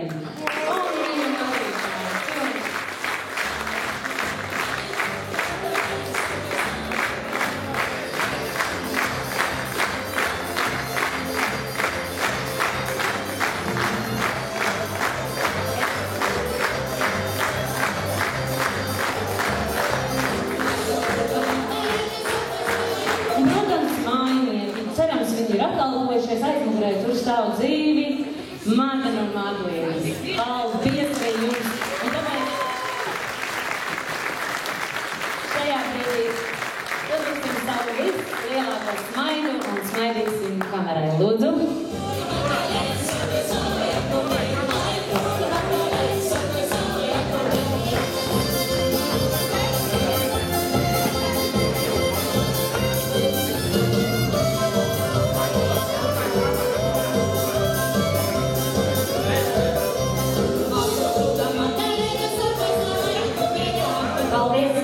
Cerams, viņi ir apbalvojušies aizmugurē, tur stāv dzīvi, Magana un Maglīnas. Paldies arī jums! Un tāpēc šajā brīdī uzliksim savu vislielāko smaidu un smaidīsim kamerai. Lūdzu!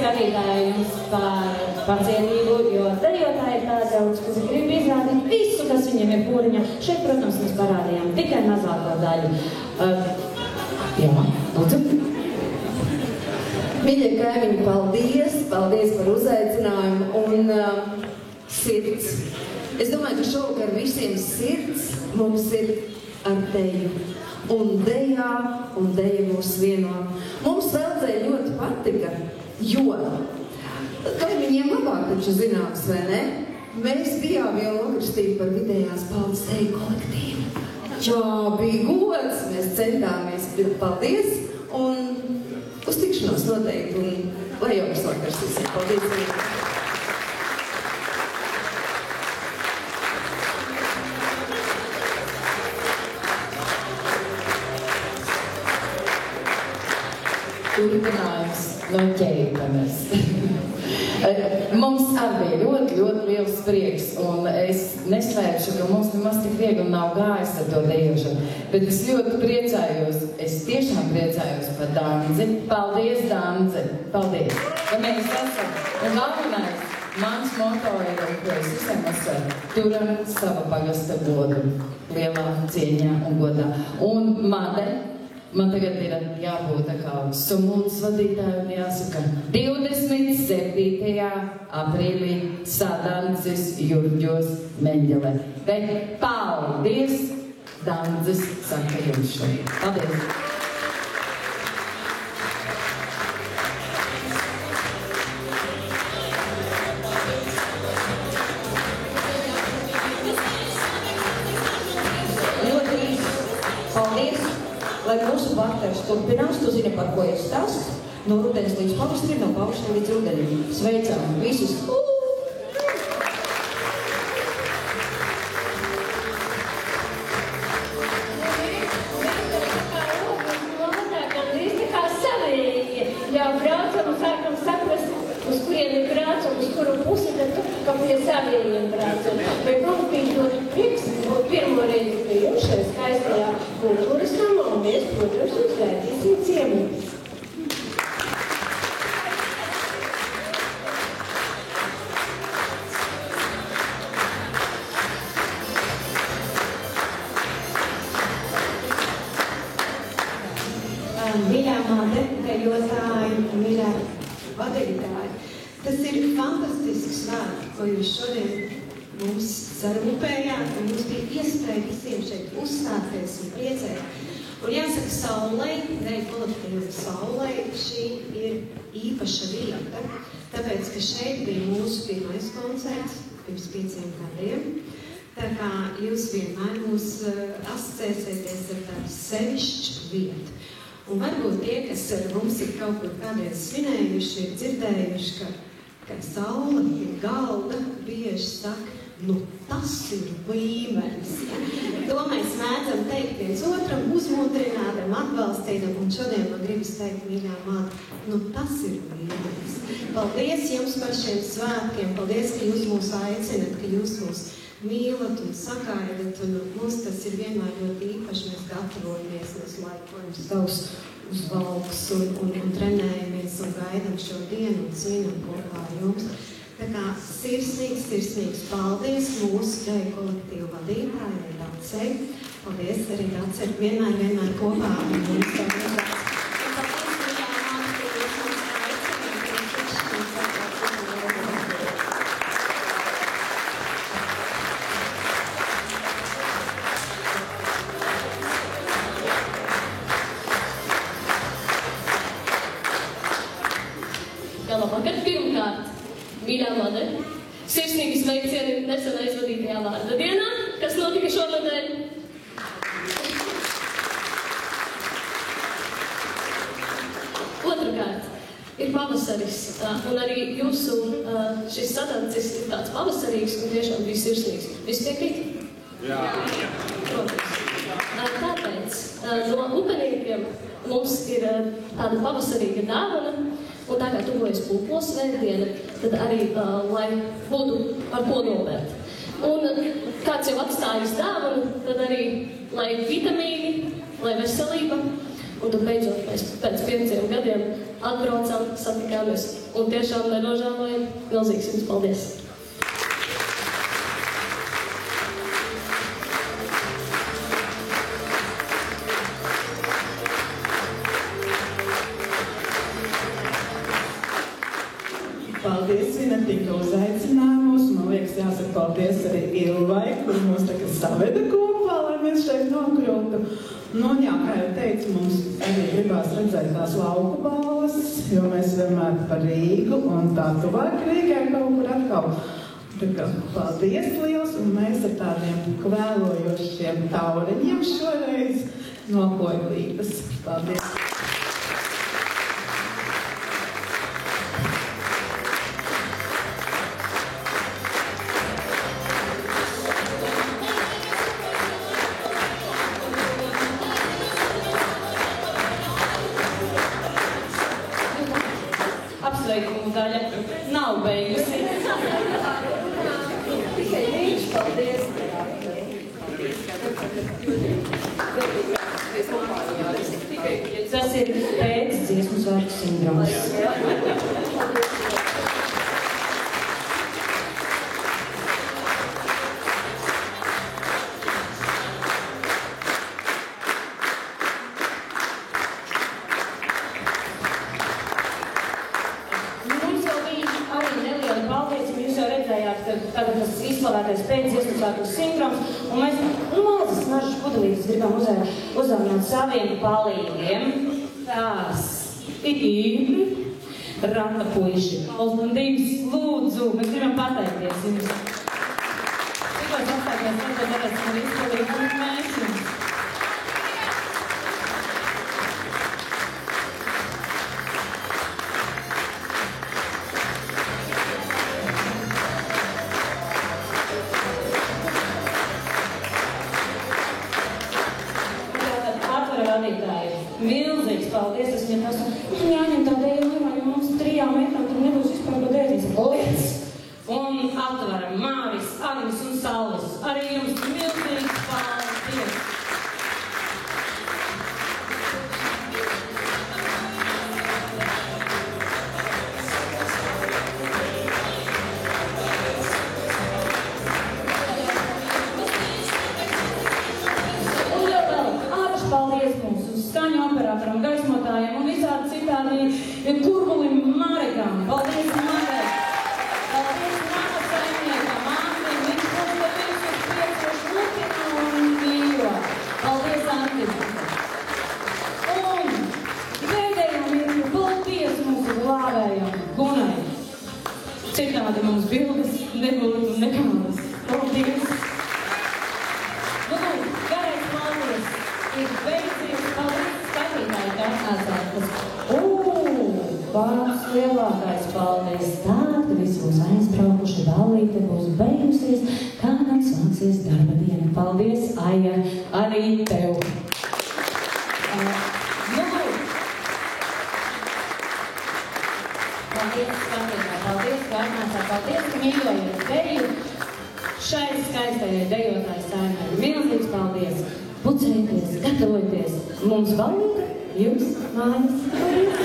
Skatītāji jums par pacienību, jo dejotāji ir tā daudz, kas grib izrādīt visu, kas viņiem ir pūriņā. Šeit, protams, mēs parādījām tikai mazāko daļu. Jā, lūdzu. Mīļie kaimiņi, paldies par uzaicinājumu un sirds. Es domāju, ka šovakar visiem sirds mums ir ar deju. Un deja mūs vieno. Mums veldzēja ļoti patika. Jo kaimiņiem labāk taču zināms, vai ne? Mēs bijām jau nokristīti par vidējās paudzes deju kolektīvu. Jā, bija gods, mēs centāmies. Paldies un uz tikšanos noteikti. Un lai jums vakars visiem. Paldies! Turpinājums no ķēpamies. Mums arī bija ļoti liels prieks, un es neslēpšu, ka mums nemaz tik viegli nav gājis ar to dejošanu. Bet es ļoti priecājos, es tiešām priecājos par Dandzi. Paldies, Dandzi! Paldies! Ja mēs esam, un galvenais, mans moto ir, ko es visiem esmu, turam sava pagasta godu, lielā cieņā un godā. Un man tagad ir jābūt tā kā sumultas vadītāju un jāsaka 27. aprīlī Sadandzis Jurģos Meņģelē. Bet paldies, Dandzis, saka jums šo. Paldies! Lai mūsu vakars turpinās, tu zini, par ko ir stāsts, no rudens līdz pavasarim, no pavasara līdz rudenim. Sveicām visus! Jau braucam un sākam saprast, uz kurieni braucam, uz kuru pusi, tad kā pie saviem braucam. Bet mums bija ļoti prieks būt pirmo reizi pie jums šajā skaistajā kultūras namā, un mēs, protams, uzgaidīsim ciemiņus. Mīļā māte, dejotāji, mīļā vadītāji. Tas ir fantastisks vārds, ko jūs šodien mums sarūpējāt, un mums bija iespēja visiem šeit uzstāties un priecēt. Un jāsaka, Saulei, Deju kolektīva Saulei, šī ir īpaša vieta, tāpēc, ka šeit bija mūsu pirmais koncerts pirms 5 gadiem. Tā kā jūs vienmēr mūs asociēsieties ar tādu sevišķu vietu. Un varbūt tie, kas mums ir kaut kur kādreiz svinējuši, ir dzirdējuši, ka saule ir galda, bieži saka, nu tas ir līmenis. To mēs mēdzam teikt viens otram, uzmundrinādam, atbalstīdam, un šodien man gribas teikt, mīļā māte, nu tas ir līmenis. Paldies jums par šiem svētkiem, paldies, ka jūs mūs aicinat, ka jūs mūs mīlat un sagaidat, un mums tas ir vienmēr ļoti īpaši, mēs gatavojamies, mēs laikojam savus uz valks un trenējamies un gaidam šo dienu un cīnam kopā ar jums. Tā kā sirsnīgs paldies mūsu Deju kolektīvu vadītājai Dacei. Paldies arī Dacei vienmēr kopā ar mums. Labvakar, pirmkārt, mīļā māte, sirsnīgi sveicieni nesen aizvadītajā vārda dienā, kas notika šonadēļ. Otrakārt, ir pavasaris, un arī jūsu šis sadancis ir tāds pavasarīgs un tiešām bija sirsnīgs. Viss piekrīt? Jā. Protams. Tāpēc no upeniekiem mums ir tāda pavasarīga dāvana, un tā kā tuvojas pulpos svētdiena, tad arī, lai būtu ar ko novērt. Un kāds jau atstājis dāvanu, tad arī, lai vitamīni, lai veselība, un tad beidzot mēs pēc 5 gadiem atbraucām, satikāmies, un tiešām nenožēlojam. Milzīgs jums paldies! Paldies, Vineta, ka uzaicinājumos. Man liekas, jāsaka paldies arī Ilvai, kur mūs tagad saveda kopā, lai mēs šeit nokļūtu. Nu, jā, kā jau teicu, mums arī gribās redzēt tās lauku balvas, jo mēs vienmēr par Rīgu un tā tuvāk Rīgai kaut kur atkal. Tā kā paldies liels, un mēs ar tādiem kvēlojošiem tauriņiem šoreiz nokojlības. Paldies! Apsveikumu daļa nav beigusi. Tikai viņš, paldies. Tas ir pēc dziesmu svētku sindroms. Tagad tas izslavētais pēcdziesmu sindroms, un mēs mazas mažas pudelītes gribam uzaugināt saviem palīgiem. Tās ir Rata puiši. Aldundības, lūdzu, mēs gribam pateikties jums. Tikos apstākļos, tad varēsim arī izpildīt, un mēs jums. Milzīgs paldies, es viņam esmu jāņem tā dēļ, jo mums 3 metrām tur nebūs vispār ko dēļas. Lietas! Un aptveram Māris, Agnis un Saulis. Arī jums milzīgs paldies! Operatoram, gaismotājiem un visādi citādi kurbulim Marikam. Paldies, Marai! Paldies, mana saimniekam, Antim, viņš mums par visus 5 lupina un mīlo. Paldies, Antim! Un pēdējām ir paldies mūsu glāvējam, Gunai. Citādi mums bildes nebūtu nekādas. Paldies! Nu, garais paldies! Ir beidzies, paldies! Pats lielākais paldies tād, ka visi būs aizbraukuši, ballīte būs beigusies, kādam sāksies darba diena. Paldies, Aija, arī tev. Paldies, skatītāji, paldies, ka atnācāt, paldies, ka mīlējat deju. Šai skaistajai dejotāji saimē. Milzīgs paldies. Pucējieties, gatavojieties. Mums ballīte, jums mājas.